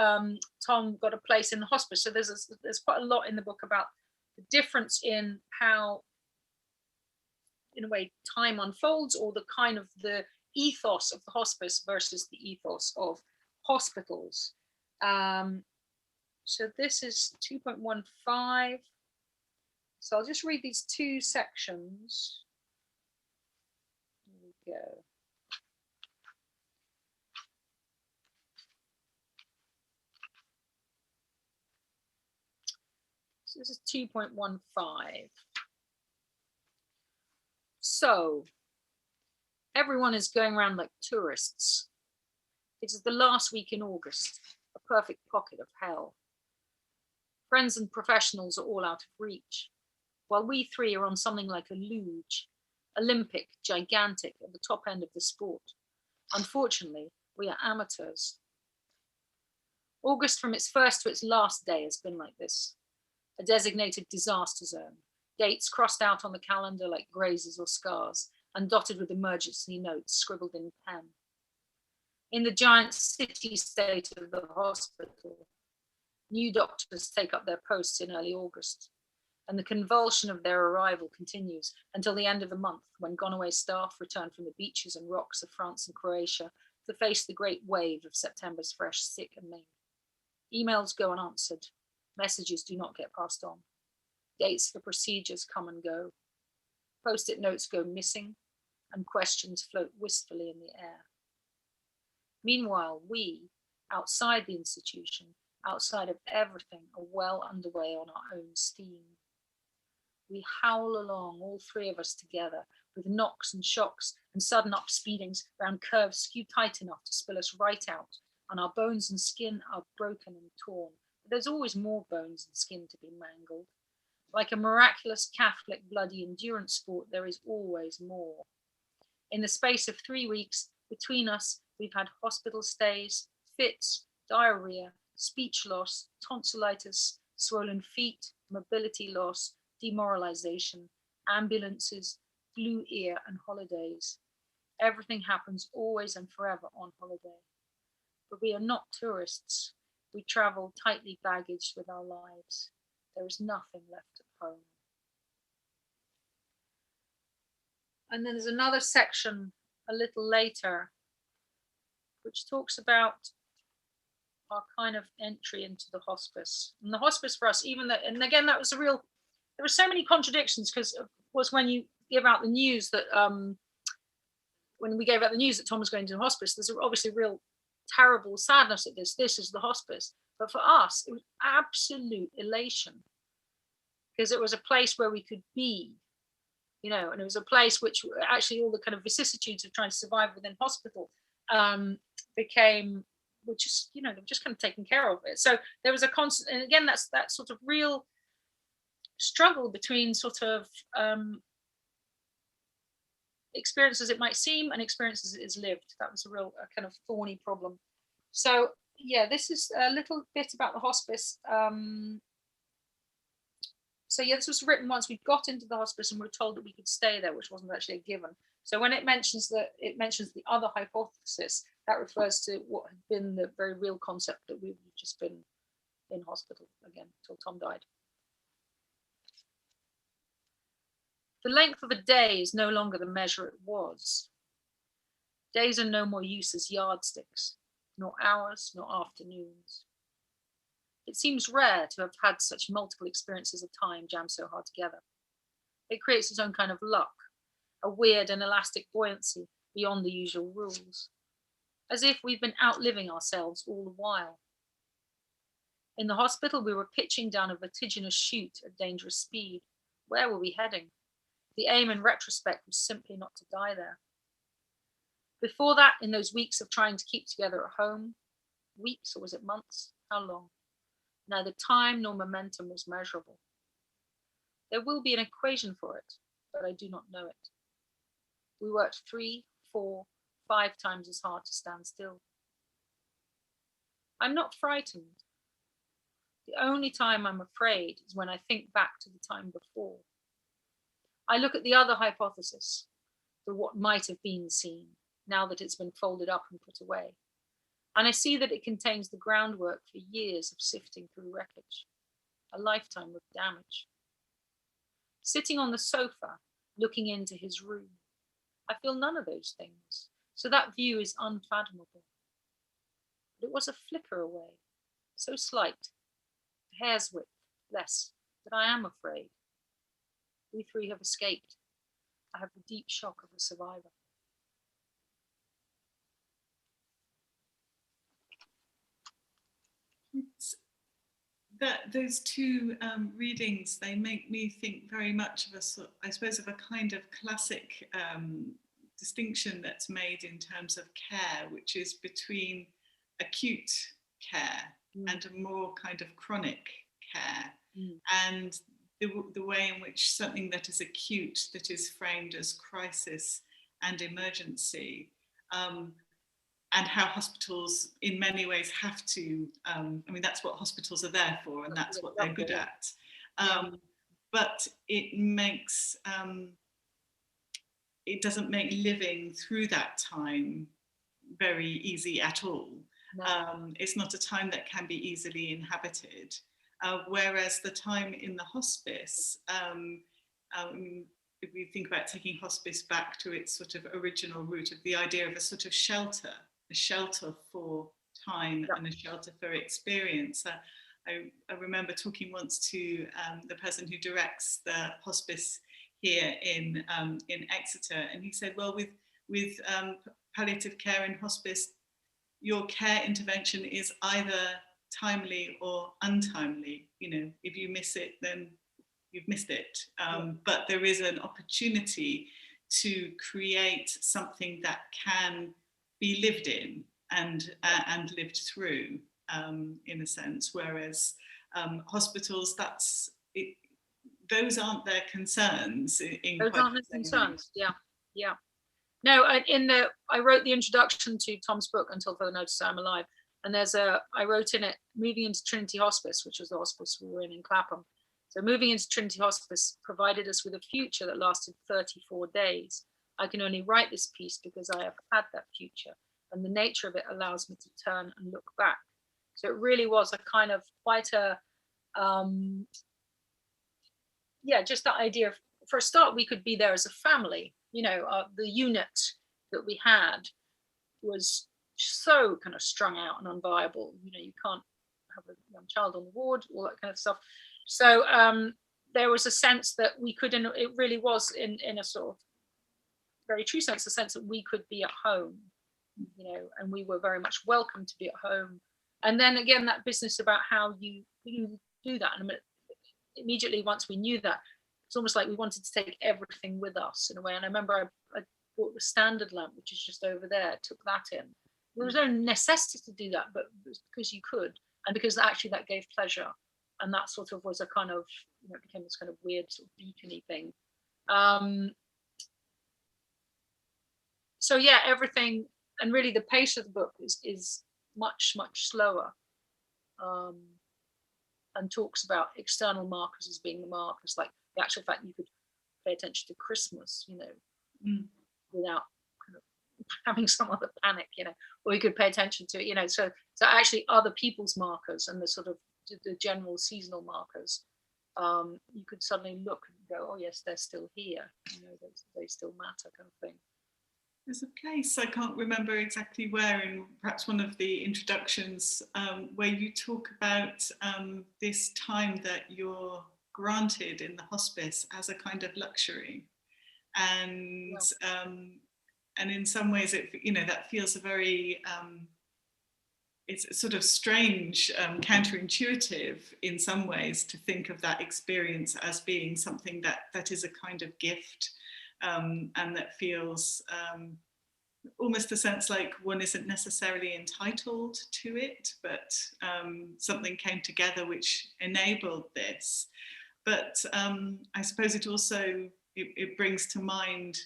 D: Tom got a place in the hospice. So there's quite a lot in the book about the difference in how, in a way, time unfolds, or the kind of the ethos of the hospice versus the ethos of hospitals. So this is 2.15. So I'll just read these two sections. Here we go. So this is 2.15. So everyone is going around like tourists. It is the last week in August, a perfect pocket of hell. Friends and professionals are all out of reach, while we three are on something like a luge, Olympic, gigantic, at the top end of the sport. Unfortunately, we are amateurs. August from its first to its last day has been like this, a designated disaster zone, dates crossed out on the calendar like grazes or scars, and dotted with emergency notes scribbled in pen. In the giant city-state of the hospital, new doctors take up their posts in early August, and the convulsion of their arrival continues until the end of the month, when gone-away staff return from the beaches and rocks of France and Croatia to face the great wave of September's fresh sick and maimed. Emails go unanswered, messages do not get passed on, dates for procedures come and go, post-it notes go missing, and questions float wistfully in the air. Meanwhile, we, outside the institution, outside of everything, are well underway on our own steam. We howl along, all three of us together, with knocks and shocks and sudden upspeedings round curves skewed tight enough to spill us right out, and our bones and skin are broken and torn. But there's always more bones and skin to be mangled. Like a miraculous Catholic bloody endurance sport, there is always more. In the space of 3 weeks, between us, we've had hospital stays, fits, diarrhea, speech loss, tonsillitis, swollen feet, mobility loss, demoralization, ambulances, flu ear, and holidays. Everything happens always and forever on holiday. But we are not tourists. We travel tightly baggaged with our lives. There is nothing left at home. And then there's another section a little later, which talks about our kind of entry into the hospice. And the hospice for us, even that, and again, that was a real, there were so many contradictions, because of course, when you give out the news that, when we gave out the news that Tom was going to the hospice, there's obviously real terrible sadness at this. This is the hospice. But for us, it was absolute elation, because it was a place where we could be, you know, and it was a place which actually all the kind of vicissitudes of trying to survive within hospital became, which is, you know, they've just kind of taken care of it. So there was a constant, and again, that's that sort of real struggle between sort of experience as it might seem and experience as it is lived. That was a real kind of thorny problem. So yeah, this is a little bit about the hospice. So yeah, this was written once we got into the hospice and we were told that we could stay there, which wasn't actually a given. So when it mentions the other hypothesis, that refers to what had been the very real concept that we've just been in hospital again until Tom died. The length of a day is no longer the measure it was. Days are no more use as yardsticks, nor hours, nor afternoons. It seems rare to have had such multiple experiences of time jammed so hard together. It creates its own kind of luck, a weird and elastic buoyancy beyond the usual rules, as if we've been outliving ourselves all the while. In the hospital, we were pitching down a vertiginous chute at dangerous speed. Where were we heading? The aim in retrospect was simply not to die there. Before that, in those weeks of trying to keep together at home, weeks or was it months? How long? Neither time nor momentum was measurable. There will be an equation for it, but I do not know it. We worked 3, 4, 5 times as hard to stand still. I'm not frightened. The only time I'm afraid is when I think back to the time before. I look at the other hypothesis, the what might have been seen, now that it's been folded up and put away. And I see that it contains the groundwork for years of sifting through wreckage, a lifetime of damage. Sitting on the sofa, looking into his room, I feel none of those things, so that view is unfathomable. But it was a flicker away, so slight, a hair's width less, that I am afraid. We three have escaped. I have the deep shock of a survivor.
C: Those two readings, they make me think very much of I suppose, of a kind of classic distinction that's made in terms of care, which is between acute care and a more kind of chronic care. And the way in which something that is acute, that is framed as crisis and emergency, and how hospitals in many ways have to, I mean, that's what hospitals are there for, and that's what they're good at. But it makes, it doesn't make living through that time very easy at all. No. It's not a time that can be easily inhabited. Whereas the time in the hospice, if we think about taking hospice back to its sort of original root of the idea of a sort of shelter, a shelter for time and a shelter for experience. I remember talking once to the person who directs the hospice here in Exeter, and he said, well, with palliative care in hospice, your care intervention is either timely or untimely. You know, if you miss it, then you've missed it. But there is an opportunity to create something that can be lived in and lived through, in a sense. Whereas hospitals, that's it, those aren't their concerns.
D: Those aren't their concerns. Yeah. No, I wrote the introduction to Tom's book, Until Further Notice I'm Alive, and I wrote in it, moving into Trinity Hospice, which was the hospice we were in Clapham. So moving into Trinity Hospice provided us with a future that lasted 34 days. I can only write this piece because I have had that future, and the nature of it allows me to turn and look back. So it really was a kind of quite a, just that idea of, for a start, we could be there as a family. You know, the unit that we had was so kind of strung out and unviable. You know, you can't have a young child on the ward, all that kind of stuff. So there was a sense that we could, and it really was in a sort of very true sense, the sense that we could be at home, you know, and we were very much welcome to be at home. And then again, that business about how you do that. And immediately once we knew that, it's almost like we wanted to take everything with us in a way. And I remember I bought the standard lamp, which is just over there, took that in. There was no necessity to do that, but it was because you could, and because actually that gave pleasure. And that sort of was a kind of, you know, it became this kind of weird sort of beacony thing. So yeah, everything, and really the pace of the book is much, much slower, and talks about external markers as being the markers, like the actual fact you could pay attention to Christmas, you know, without kind of having some other panic, you know, or you could pay attention to it, you know, so actually other people's markers and the sort of the general seasonal markers, you could suddenly look and go, oh yes, they're still here, you know, they still matter, kind of thing.
C: There's a place, I can't remember exactly where, in perhaps one of the introductions, where you talk about this time that you're granted in the hospice as a kind of luxury, and in some ways, it, you know, that feels a very it's sort of strange, counterintuitive in some ways to think of that experience as being something that is a kind of gift. And that feels almost a sense like one isn't necessarily entitled to it, but something came together which enabled this. But I suppose it also, it brings to mind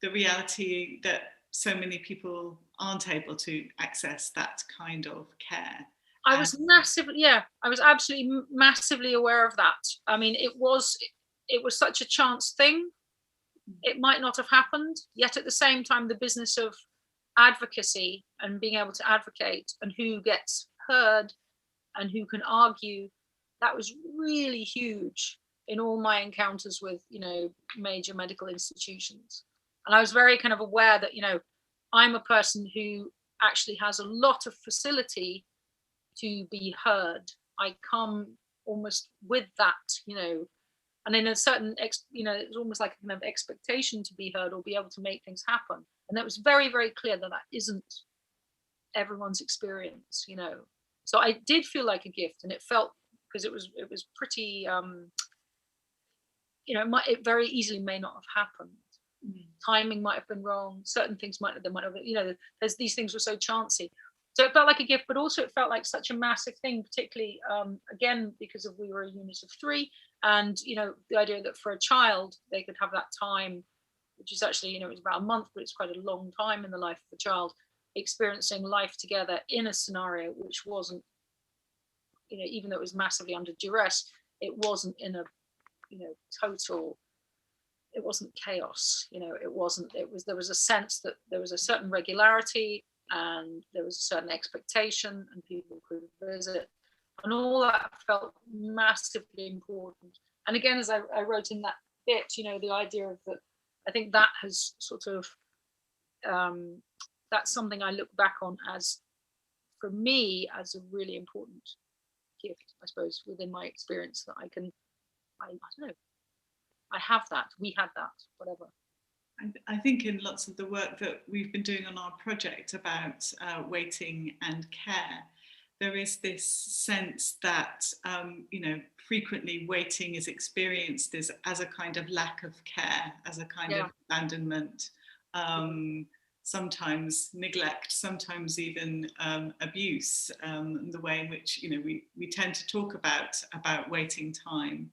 C: the reality that so many people aren't able to access that kind of care.
D: I was absolutely massively aware of that. I mean, it was such a chance thing. It might not have happened, yet at the same time, the business of advocacy and being able to advocate and who gets heard and who can argue, that was really huge in all my encounters with, major medical institutions. And I was very kind of aware that, I'm a person who actually has a lot of facility to be heard. I come almost with that, and in a certain, it's almost like a kind of expectation to be heard or be able to make things happen. And that was very, very clear that isn't everyone's experience, So I did feel like a gift, and it felt, because it was pretty, it very easily may not have happened. Timing might have been wrong. Certain things might have, there's these things were so chancy. So it felt like a gift, but also it felt like such a massive thing, particularly, again, because we were a unit of 3, and, the idea that for a child, they could have that time, which is actually, it was about a month, but it's quite a long time in the life of a child, experiencing life together in a scenario which wasn't, even though it was massively under duress, it wasn't in a, total, it wasn't chaos, there was a sense that there was a certain regularity, and there was a certain expectation, and people could visit, and all that felt massively important. And again, as I wrote in that bit, the idea of that, I think that has sort of, that's something I look back on as, for me, as a really important gift, I suppose, within my experience, that I don't know, I have that, we had that, whatever.
C: I think in lots of the work that we've been doing on our project about waiting and care, there is this sense that, frequently waiting is experienced as a kind of lack of care, as a kind of abandonment, sometimes neglect, sometimes even abuse, the way in which, we tend to talk about waiting time.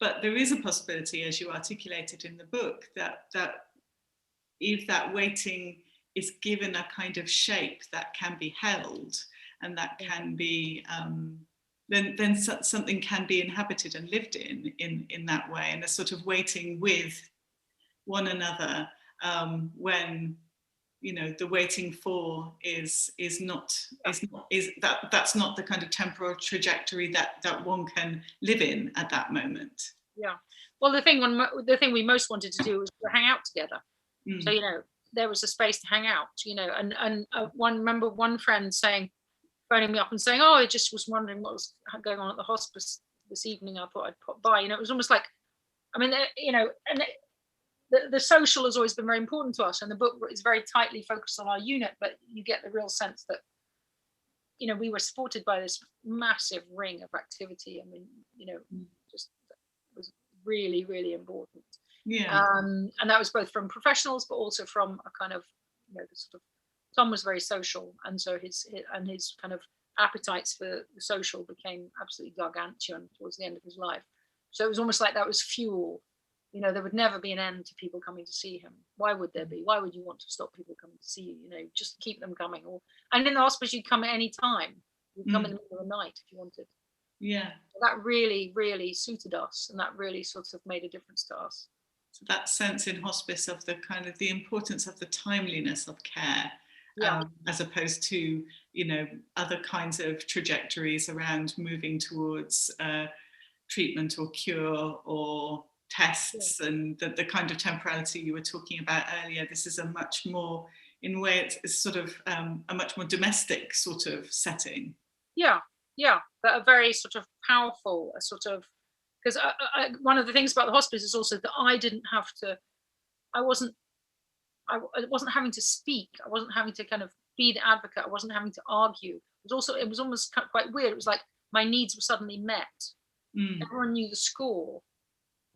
C: But there is a possibility, as you articulated in the book, that if that waiting is given a kind of shape that can be held, and that can be, then something can be inhabited and lived in that way, and a sort of waiting with one another, when the waiting for is that's not the kind of temporal trajectory that one can live in at that moment.
D: Yeah. Well, the thing we most wanted to do was to hang out together. So there was a space to hang out. And remember one friend phoning me up and saying, "Oh, I just was wondering what was going on at the hospice this evening. I thought I'd pop by." It was almost like, I mean, and the social has always been very important to us, and the book is very tightly focused on our unit, but you get the real sense that, we were supported by this massive ring of activity. I mean, just was really, really important.
C: Yeah.
D: And that was both from professionals, but also from a kind of, the sort of, Tom was very social, and so his kind of appetites for the social became absolutely gargantuan towards the end of his life. So it was almost like that was fuel. There would never be an end to people coming to see him. Why would there be? Why would you want to stop people coming to see you? Just keep them coming. And in the hospice, you'd come at any time. You'd come in the middle of the night if you wanted.
C: Yeah.
D: So that really, really suited us, and that really sort of made a difference to us.
C: So that sense in hospice of the kind of the importance of the timeliness of care, as opposed to, other kinds of trajectories around moving towards treatment or cure or tests, and the kind of temporality you were talking about earlier. This is a much more, in a way, it's sort of a much more domestic sort of setting.
D: Yeah, but a very sort of powerful, a sort of, because one of the things about the hospice is also that I wasn't having to speak. I wasn't having to kind of be the advocate. I wasn't having to argue. It was almost quite weird. It was like my needs were suddenly met. Everyone knew the score,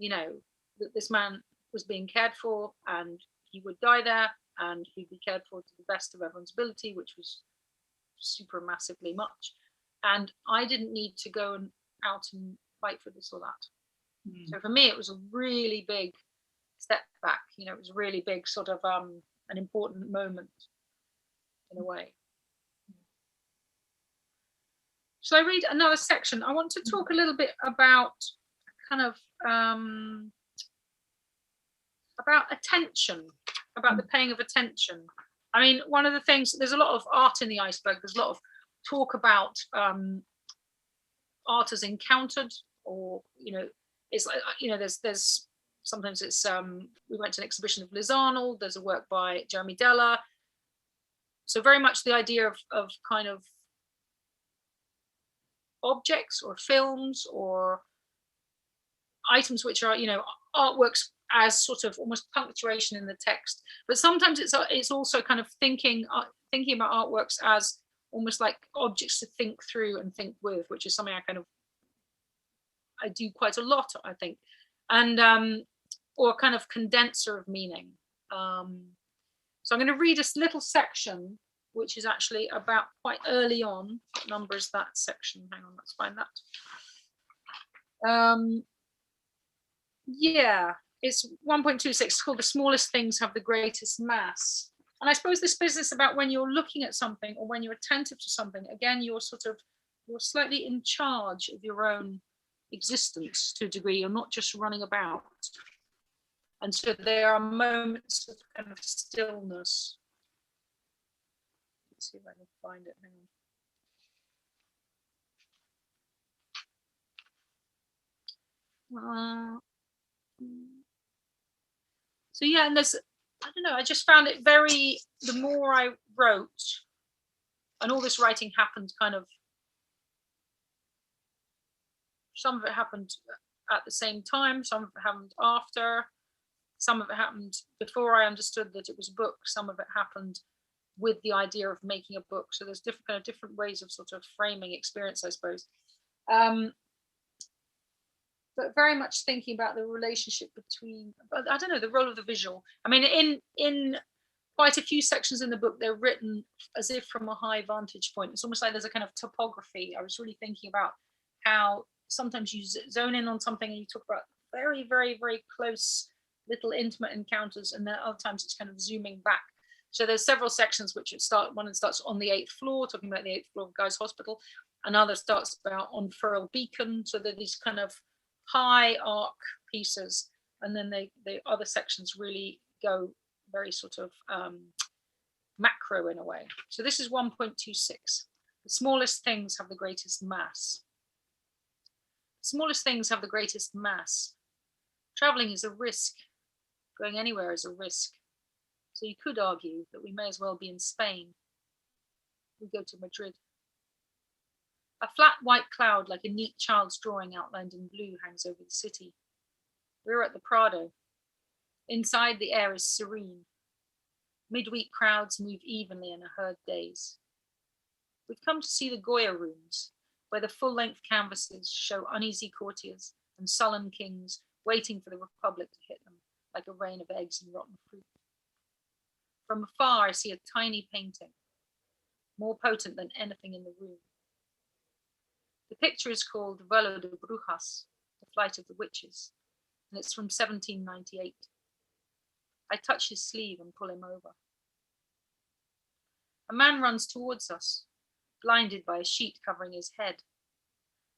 D: that this man was being cared for, and he would die there, and he'd be cared for to the best of everyone's ability, which was super massively much. And I didn't need to go out and fight for this or that. So for me, it was a really big step back. It was a really big sort of an important moment in a way. Shall I read another section? I want to talk a little bit about kind of about attention, about the paying of attention. I mean, one of the things, there's a lot of art in the Iceberg. There's a lot of talk about art as encountered, or, you know, it's like, you know, there's sometimes it's, we went to an exhibition of Liz Arnold, there's a work by Jeremy Della. So very much the idea of kind of objects or films or items which are, you know, artworks as sort of almost punctuation in the text, but sometimes it's also kind of thinking about artworks as almost like objects to think through and think with, which is something I do quite a lot, I think, and or kind of condenser of meaning. So I'm going to read this little section, which is actually about quite early on. What number is that section? Hang on, let's find that. Yeah, it's 1.26. It's called The Smallest Things Have the Greatest Mass. And I suppose this business about when you're looking at something or when you're attentive to something, again, you're slightly in charge of your own existence to a degree. You're not just running about. And so there are moments of kind of stillness. Let's see if I can find it. Hang on. So yeah, and there's, I don't know, I just found it very, the more I wrote, and all this writing happened kind of, some of it happened at the same time, some of it happened after, some of it happened before I understood that it was a book, some of it happened with the idea of making a book. So there's different ways of sort of framing experience, I suppose. But very much thinking about the relationship between, I don't know, the role of the visual. I mean, in quite a few sections in the book, they're written as if from a high vantage point. It's almost like there's a kind of topography. I was really thinking about how sometimes you zone in on something and you talk about very, very, very close little intimate encounters, and then other times it's kind of zooming back. So there's several sections which one starts on the 8th floor, talking about the 8th floor of Guy's Hospital. Another starts about on Furrell Beacon. So they're these kind of high arc pieces, and then the other sections really go very sort of macro in a way. So this is 1.26. The smallest things have the greatest mass. The smallest things have the greatest mass. Traveling is a risk. Going anywhere is a risk. So you could argue that we may as well be in Spain. We go to Madrid. A flat white cloud like a neat child's drawing outlined in blue hangs over the city. We're at the Prado. Inside, the air is serene. Midweek crowds move evenly in a herd days. We've come to see the Goya rooms, where the full-length canvases show uneasy courtiers and sullen kings waiting for the Republic to hit them like a rain of eggs and rotten fruit. From afar, I see a tiny painting, more potent than anything in the room. The picture is called Vuelo de Brujas, The Flight of the Witches, and it's from 1798. I touch his sleeve and pull him over. A man runs towards us, blinded by a sheet covering his head.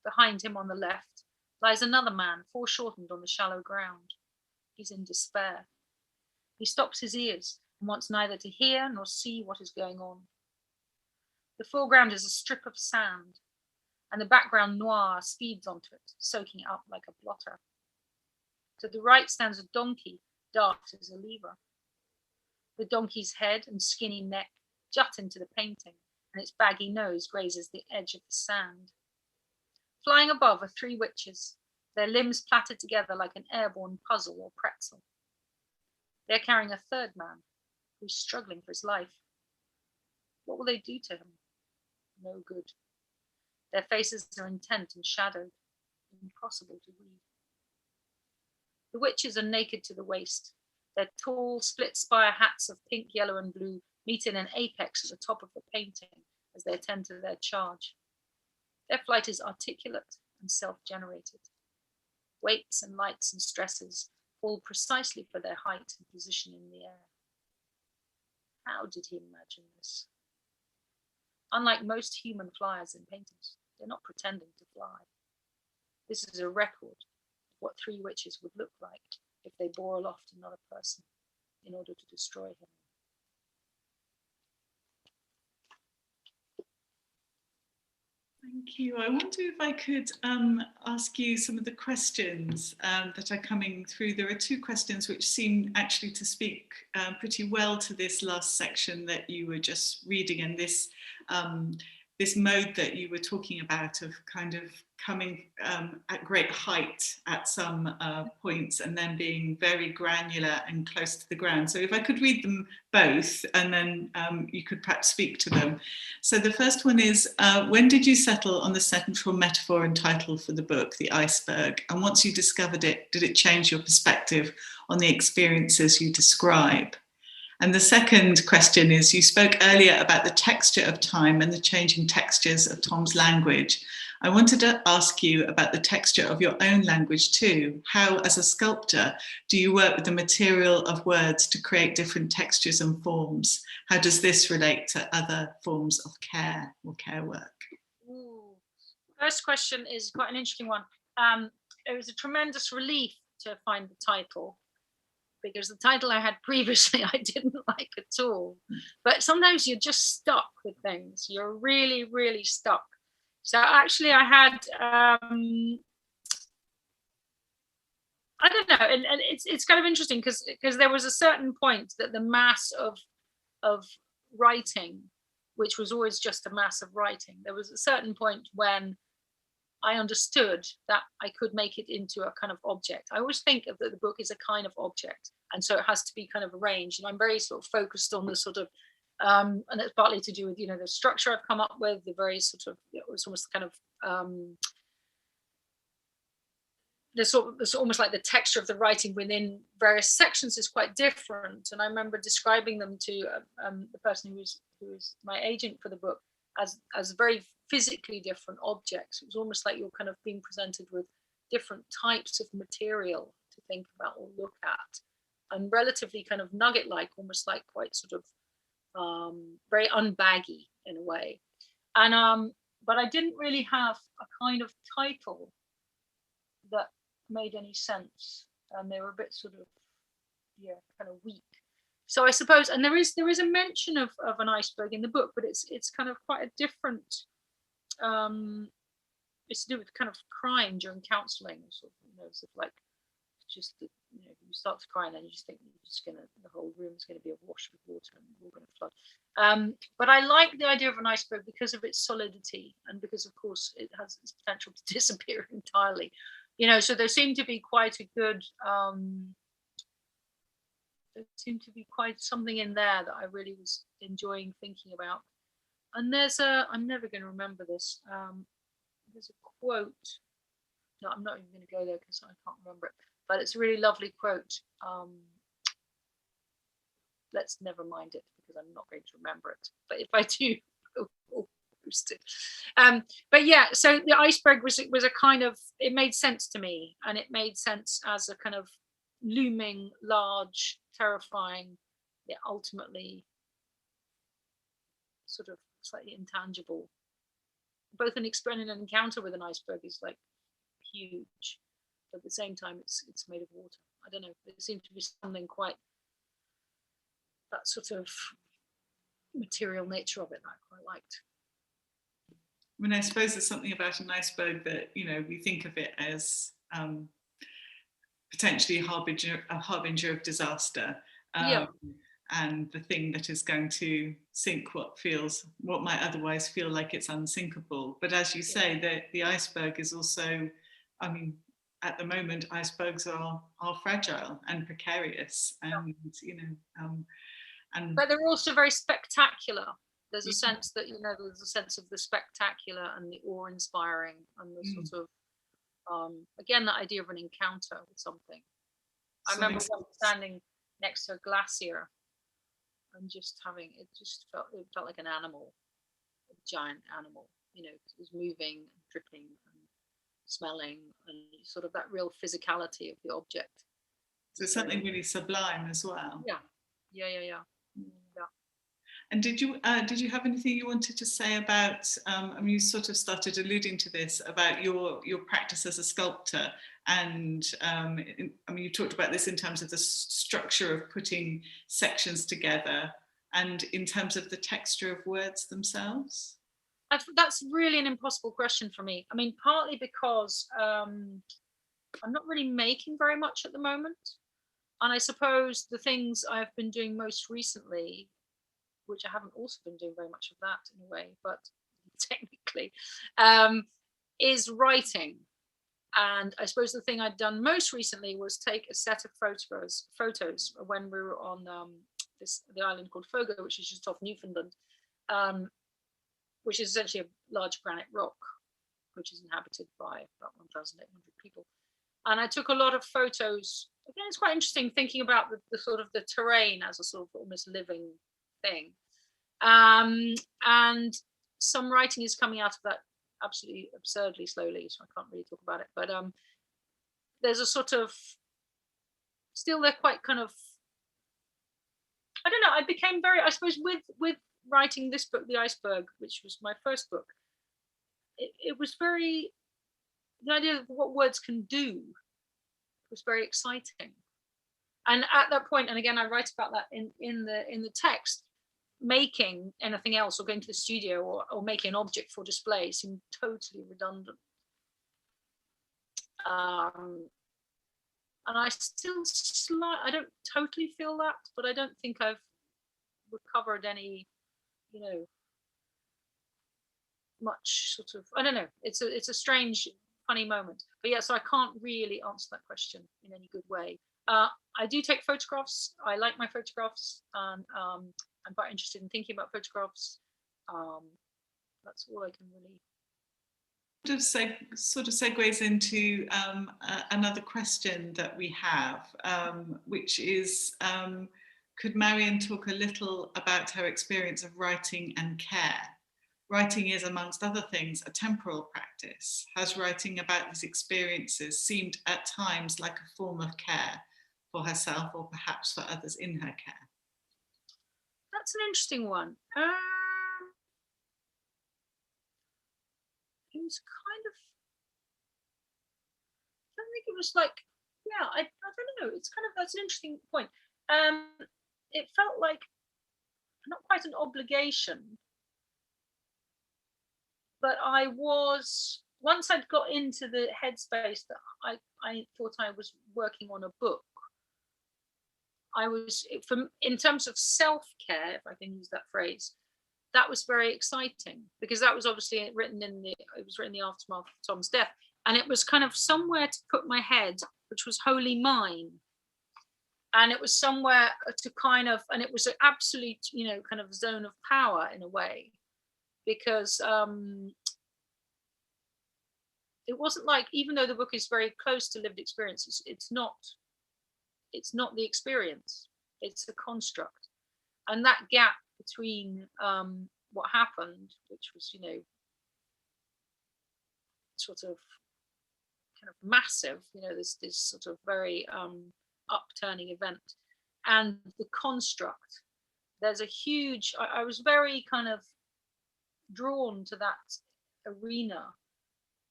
D: Behind him on the left lies another man, foreshortened on the shallow ground. He's in despair. He stops his ears and wants neither to hear nor see what is going on. The foreground is a strip of sand, and the background noir speeds onto it, soaking it up like a blotter. To the right stands a donkey, dark as a lever. The donkey's head and skinny neck jut into the painting, and its baggy nose grazes the edge of the sand. Flying above are 3 witches, their limbs plaited together like an airborne puzzle or pretzel. They're carrying a 3rd man, who's struggling for his life. What will they do to him? No good. Their faces are intent and shadowed, impossible to read. The witches are naked to the waist. Their tall, split-spire hats of pink, yellow, and blue meet in an apex at the top of the painting as they attend to their charge. Their flight is articulate and self-generated. Weights and lights and stresses fall precisely for their height and position in the air. How did he imagine this? Unlike most human flyers in paintings, They're not pretending to fly. This is a record of what 3 witches would look like if they bore aloft another person in order to destroy him.
C: Thank you. I wonder if I could ask you some of the questions that are coming through. There are 2 questions which seem actually to speak pretty well to this last section that you were just reading, and this this mode that you were talking about of kind of coming at great height at some points and then being very granular and close to the ground. So if I could read them both, and then you could perhaps speak to them. So the first one is, when did you settle on the central metaphor and title for the book, The Iceberg? And once you discovered it, did it change your perspective on the experiences you describe? And the second question is, you spoke earlier about the texture of time and the changing textures of Tom's language. I wanted to ask you about the texture of your own language too. How, as a sculptor, do you work with the material of words to create different textures and forms? How does this relate to other forms of care or care work?
D: Ooh. First question is quite an interesting one. It was a tremendous relief to find the title, because the title I had previously I didn't like at all. But sometimes you're just stuck with things. You're really, really stuck. So actually I had, I don't know, and it's kind of interesting because there was a certain point that the mass of writing, which was always just a mass of writing, there was a certain point when I understood that I could make it into a kind of object. I always think of that the book is a kind of object, and so it has to be kind of arranged. And I'm very sort of focused on the sort of, and it's partly to do with, you know, the structure I've come up with, the very sort of, it's almost kind of, there's almost like the texture of the writing within various sections is quite different. And I remember describing them to the person who was my agent for the book as very physically different objects. It was almost like you're kind of being presented with different types of material to think about or look at, and relatively kind of nugget-like, almost like quite sort of very unbaggy in a way. And but I didn't really have a kind of title that made any sense, and they were a bit sort of, yeah, kind of weak. So I suppose, and there is a mention of an iceberg in the book, but it's kind of quite a different. It's to do with kind of crying during counselling, sort of, you know, sort of like just, you know, you start to cry and then you just think the whole room's gonna be awash with water and we're gonna flood. But I like the idea of an iceberg because of its solidity and because, of course, it has its potential to disappear entirely. You know, so there seemed to be quite a good. There seemed to be quite something in there that I really was enjoying thinking about. And I'm never going to remember this. There's a quote. No, I'm not even going to go there because I can't remember it. But it's a really lovely quote. Let's never mind it because I'm not going to remember it. But if I do, I'll post it. But yeah, so the iceberg was a kind of, it made sense to me, and it made sense as a kind of looming, large, terrifying, yet ultimately sort of slightly intangible. Both an encounter with an iceberg is like huge, but at the same time it's made of water. I don't know, there seemed to be something quite, that sort of material nature of it that I quite liked.
C: I mean, I suppose there's something about an iceberg that, you know, we think of it as potentially a harbinger of disaster,
D: Yeah.
C: and the thing that is going to sink what might otherwise feel like it's unsinkable. But as you say, the iceberg is also, I mean, at the moment, icebergs are fragile and precarious, and you know, but
D: they're also very spectacular. There's a sense that, you know, there's a sense of the spectacular and the awe-inspiring and the sort of, again, that idea of an encounter with something. I remember once standing next to a glacier and just it felt like an animal, a giant animal, you know, it was moving and dripping and smelling, and sort of that real physicality of the object.
C: So something really sublime as well.
D: Yeah.
C: And did you have anything you wanted to say about? I mean, you sort of started alluding to this about your practice as a sculptor, and I mean, you talked about this in terms of the structure of putting sections together, and in terms of the texture of words themselves.
D: That's really an impossible question for me. I mean, partly because I'm not really making very much at the moment, and I suppose the things I've been doing most recently, which I haven't also been doing very much of that in a way, but technically, is writing. And I suppose the thing I'd done most recently was take a set of photos when we were on the island called Fogo, which is just off Newfoundland, which is essentially a large granite rock, which is inhabited by about 1,800 people. And I took a lot of photos. Again, it's quite interesting thinking about the sort of the terrain as a sort of almost living thing. And some writing is coming out of that absolutely absurdly slowly, so I can't really talk about it. But there's a sort of, still they're quite kind of, I don't know, I became very, I suppose with writing this book, The Iceberg, which was my first book, it was very, the idea of what words can do was very exciting. And at that point, and again, I write about that in the text, making anything else or going to the studio or making an object for display seemed totally redundant. And I still I don't totally feel that, but I don't think I've recovered any, you know, much sort of, I don't know, it's a strange, funny moment. But yeah, so I can't really answer that question in any good way. I do take photographs. I like my photographs, and I'm quite interested in thinking about photographs. That's all I can really.
C: Sort of segues into another question that we have, which is, could Marion talk a little about her experience of writing and care? Writing is, amongst other things, a temporal practice. Has writing about these experiences seemed at times like a form of care for herself or perhaps for others in her care?
D: That's an interesting one. It was kind of, I don't think it was like, yeah, I don't know. It's kind of, that's an interesting point. It felt like not quite an obligation, but I was, once I'd got into the headspace that I thought I was working on a book, I was, in terms of self-care, if I can use that phrase, that was very exciting, because that was obviously written in the aftermath of Tom's death, and it was kind of somewhere to put my head, which was wholly mine, and it was somewhere to kind of, and it was an absolute, you know, kind of zone of power in a way, because it wasn't like, even though the book is very close to lived experiences, it's not the experience, it's a construct. And that gap between what happened, which was, you know, sort of kind of massive, you know, this sort of very upturning event, and the construct, there's a huge, I was very kind of drawn to that arena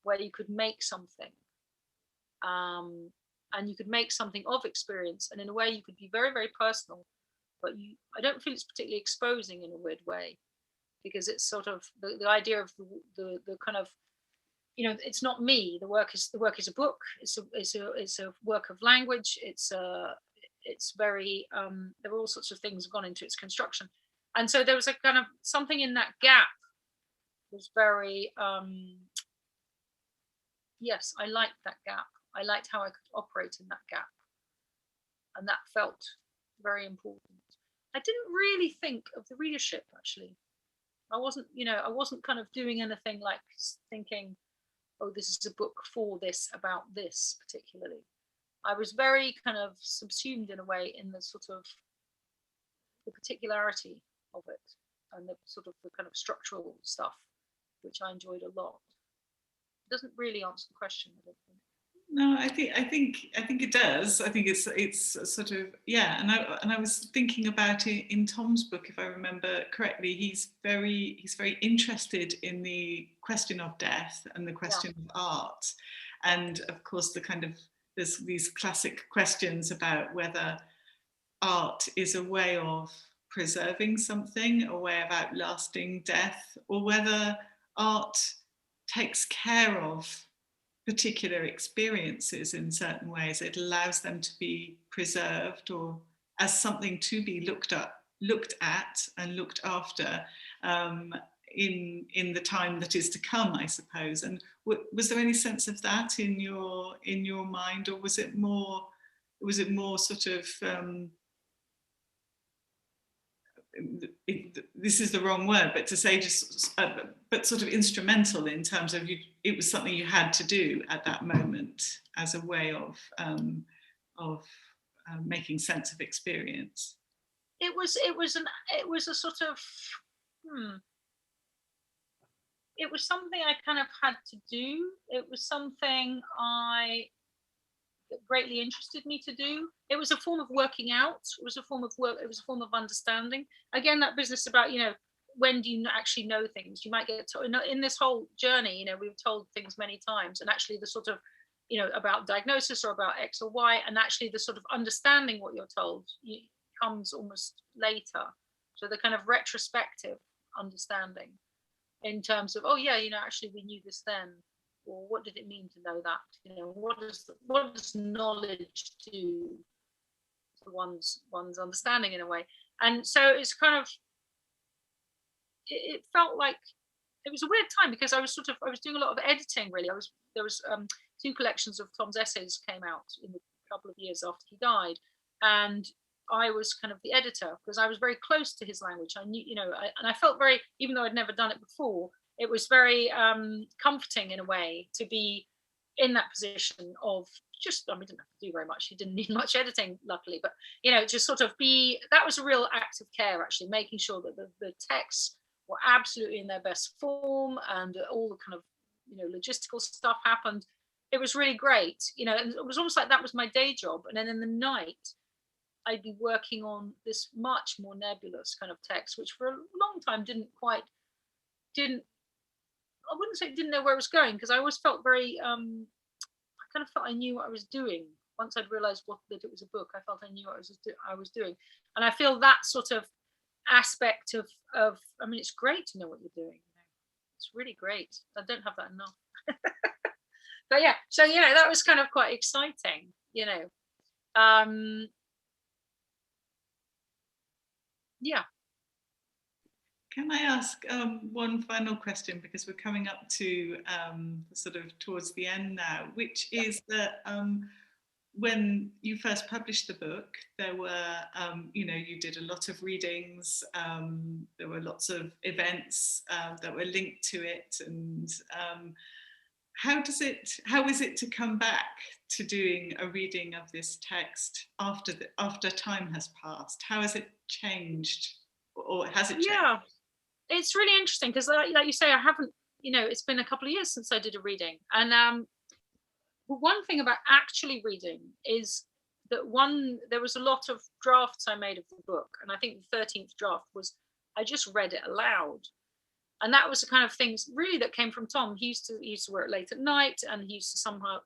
D: where you could make something, and you could make something of experience, and in a way you could be very, very personal, but I don't feel it's particularly exposing in a weird way, because it's sort of the idea of the kind of, you know, it's not me. The work is a book. It's a work of language. It's very there were all sorts of things gone into its construction, and so there was a kind of something in that gap was very yes, I liked that gap. I liked how I could operate in that gap, and that felt very important. I didn't really think of the readership, actually. I wasn't kind of doing anything like thinking, oh, this is a book for this, about this particularly. I was very kind of subsumed in a way in the sort of the particularity of it, and the sort of the kind of structural stuff, which I enjoyed a lot. It doesn't really answer the question, I don't think.
C: No, I think it does. I think it's sort of, yeah. And I was thinking about it in Tom's book, if I remember correctly. He's very interested in the question of death and the question of art, and of course the kind of, there's these classic questions about whether art is a way of preserving something, a way of outlasting death, or whether art takes care of particular experiences in certain ways. It allows them to be preserved, or as something to be looked at and looked after in the time that is to come, I suppose. And was there any sense of that in your mind, or was it more sort of this is the wrong word, but to say just, but sort of instrumental in terms of it was something you had to do at that moment as a way of making sense of experience?
D: It was a sort of, it was something I kind of had to do. It was something that greatly interested me to do. It was a form of working out. It was a form of work. It was a form of understanding. Again, that business about, when do you actually know things? You might get told, in this whole journey, we were told things many times, and actually the sort of, about diagnosis or about X or Y, and actually the sort of understanding what you're told comes almost later. So the kind of retrospective understanding in terms of, actually we knew this then. Or what did it mean to know that? What does knowledge do to one's understanding in a way? And so it's kind of, it felt like it was a weird time, because I was doing a lot of editing, really. There was 2 collections of Tom's essays came out in the couple of years after he died, and I was kind of the editor, because I was very close to his language. I knew, and I felt very, even though I'd never done it before, it was very comforting in a way to be in that position of just, we didn't have to do very much. He didn't need much editing, luckily, but, just sort of that was a real act of care, actually, making sure that the texts were absolutely in their best form, and all the kind of, logistical stuff happened. It was really great, and it was almost like that was my day job. And then in the night, I'd be working on this much more nebulous kind of text, which for a long time I wouldn't say didn't know where it was going, because I always felt very, I kind of felt I knew what I was doing. Once I'd realized that it was a book, I felt I knew what I was doing. And I feel that sort of aspect of it's great to know what you're doing. It's really great. I don't have that enough. But yeah, so, that was kind of quite exciting, yeah.
C: Can I ask one final question, because we're coming up to sort of towards the end now, which is that when you first published the book, there were, you did a lot of readings, there were lots of events that were linked to it, and how is it to come back to doing a reading of this text after time has passed? How has it changed, or has it changed?
D: Yeah, it's really interesting, because like you say, I haven't, it's been a couple of years since I did a reading. And one thing about actually reading is that there was a lot of drafts I made of the book, and I think the 13th draft was, I just read it aloud. And that was the kind of things really that came from Tom. He used to work late at night, and he used to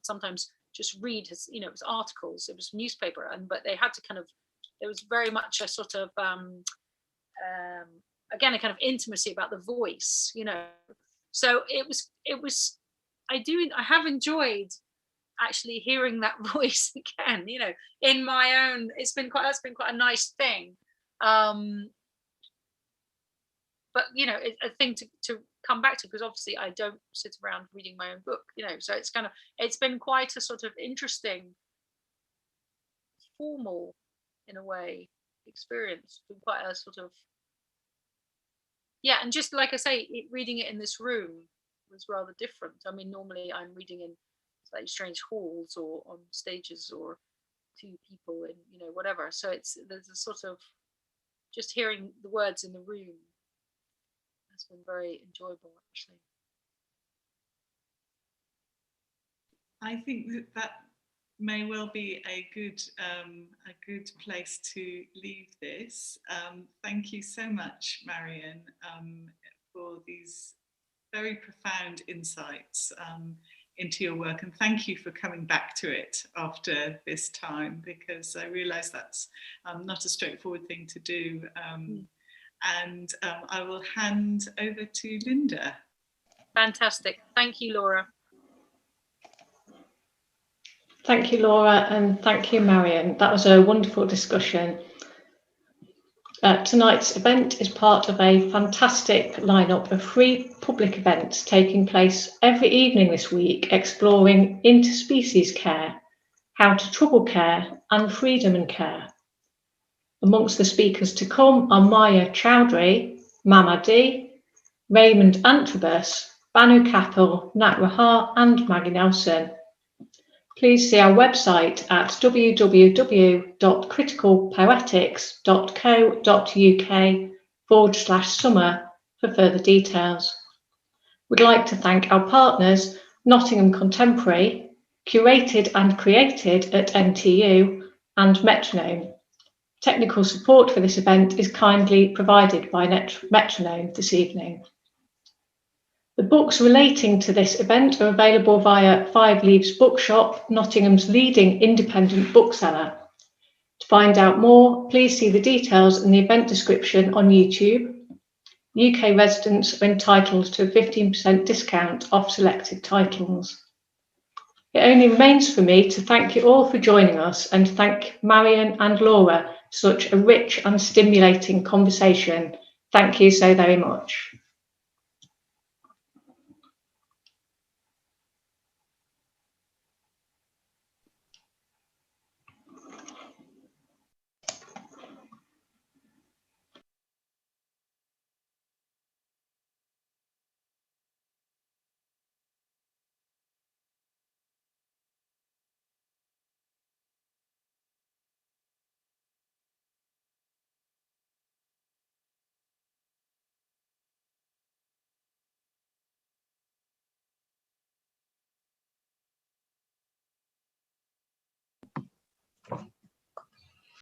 D: sometimes just read his, it was articles, it was newspaper, but they had to kind of, there was very much a sort of again, a kind of intimacy about the voice, so it was I have enjoyed actually hearing that voice again, in my own. That's been quite a nice thing, but a thing to come back to, because obviously I don't sit around reading my own book, so it's been quite a sort of interesting, formal, in a way, experience. It's been quite a sort of, yeah, and just like I say, reading it in this room was rather different. I mean, normally I'm reading in slightly strange halls or on stages or to people in, whatever. So there's a sort of, just hearing the words in the room has been very enjoyable, actually.
C: I think that may well be a good place to leave this. Thank you so much, Marion, for these very profound insights into your work, and thank you for coming back to it after this time, because I realise that's not a straightforward thing to do. And I will hand over to Linda.
D: Fantastic. Thank you, Laura.
A: Thank you, Laura, and thank you, Marion. That was a wonderful discussion. Tonight's event is part of a fantastic lineup of free public events taking place every evening this week, exploring interspecies care, how to trouble care, and freedom and care. Amongst the speakers to come are Maya Chowdhury, Mama D, Raymond Antrobus, Banu Kapil, Nat Rahar, and Maggie Nelson. Please see our website at www.criticalpoetics.co.uk/summer for further details. We'd like to thank our partners, Nottingham Contemporary, Curated and Created at NTU, and Metronome. Technical support for this event is kindly provided by Metronome this evening. The books relating to this event are available via Five Leaves Bookshop, Nottingham's leading independent bookseller. To find out more, please see the details in the event description on YouTube. UK residents are entitled to a 15% discount off selected titles. It only remains for me to thank you all for joining us and thank Marion and Laura for such a rich and stimulating conversation. Thank you so very much.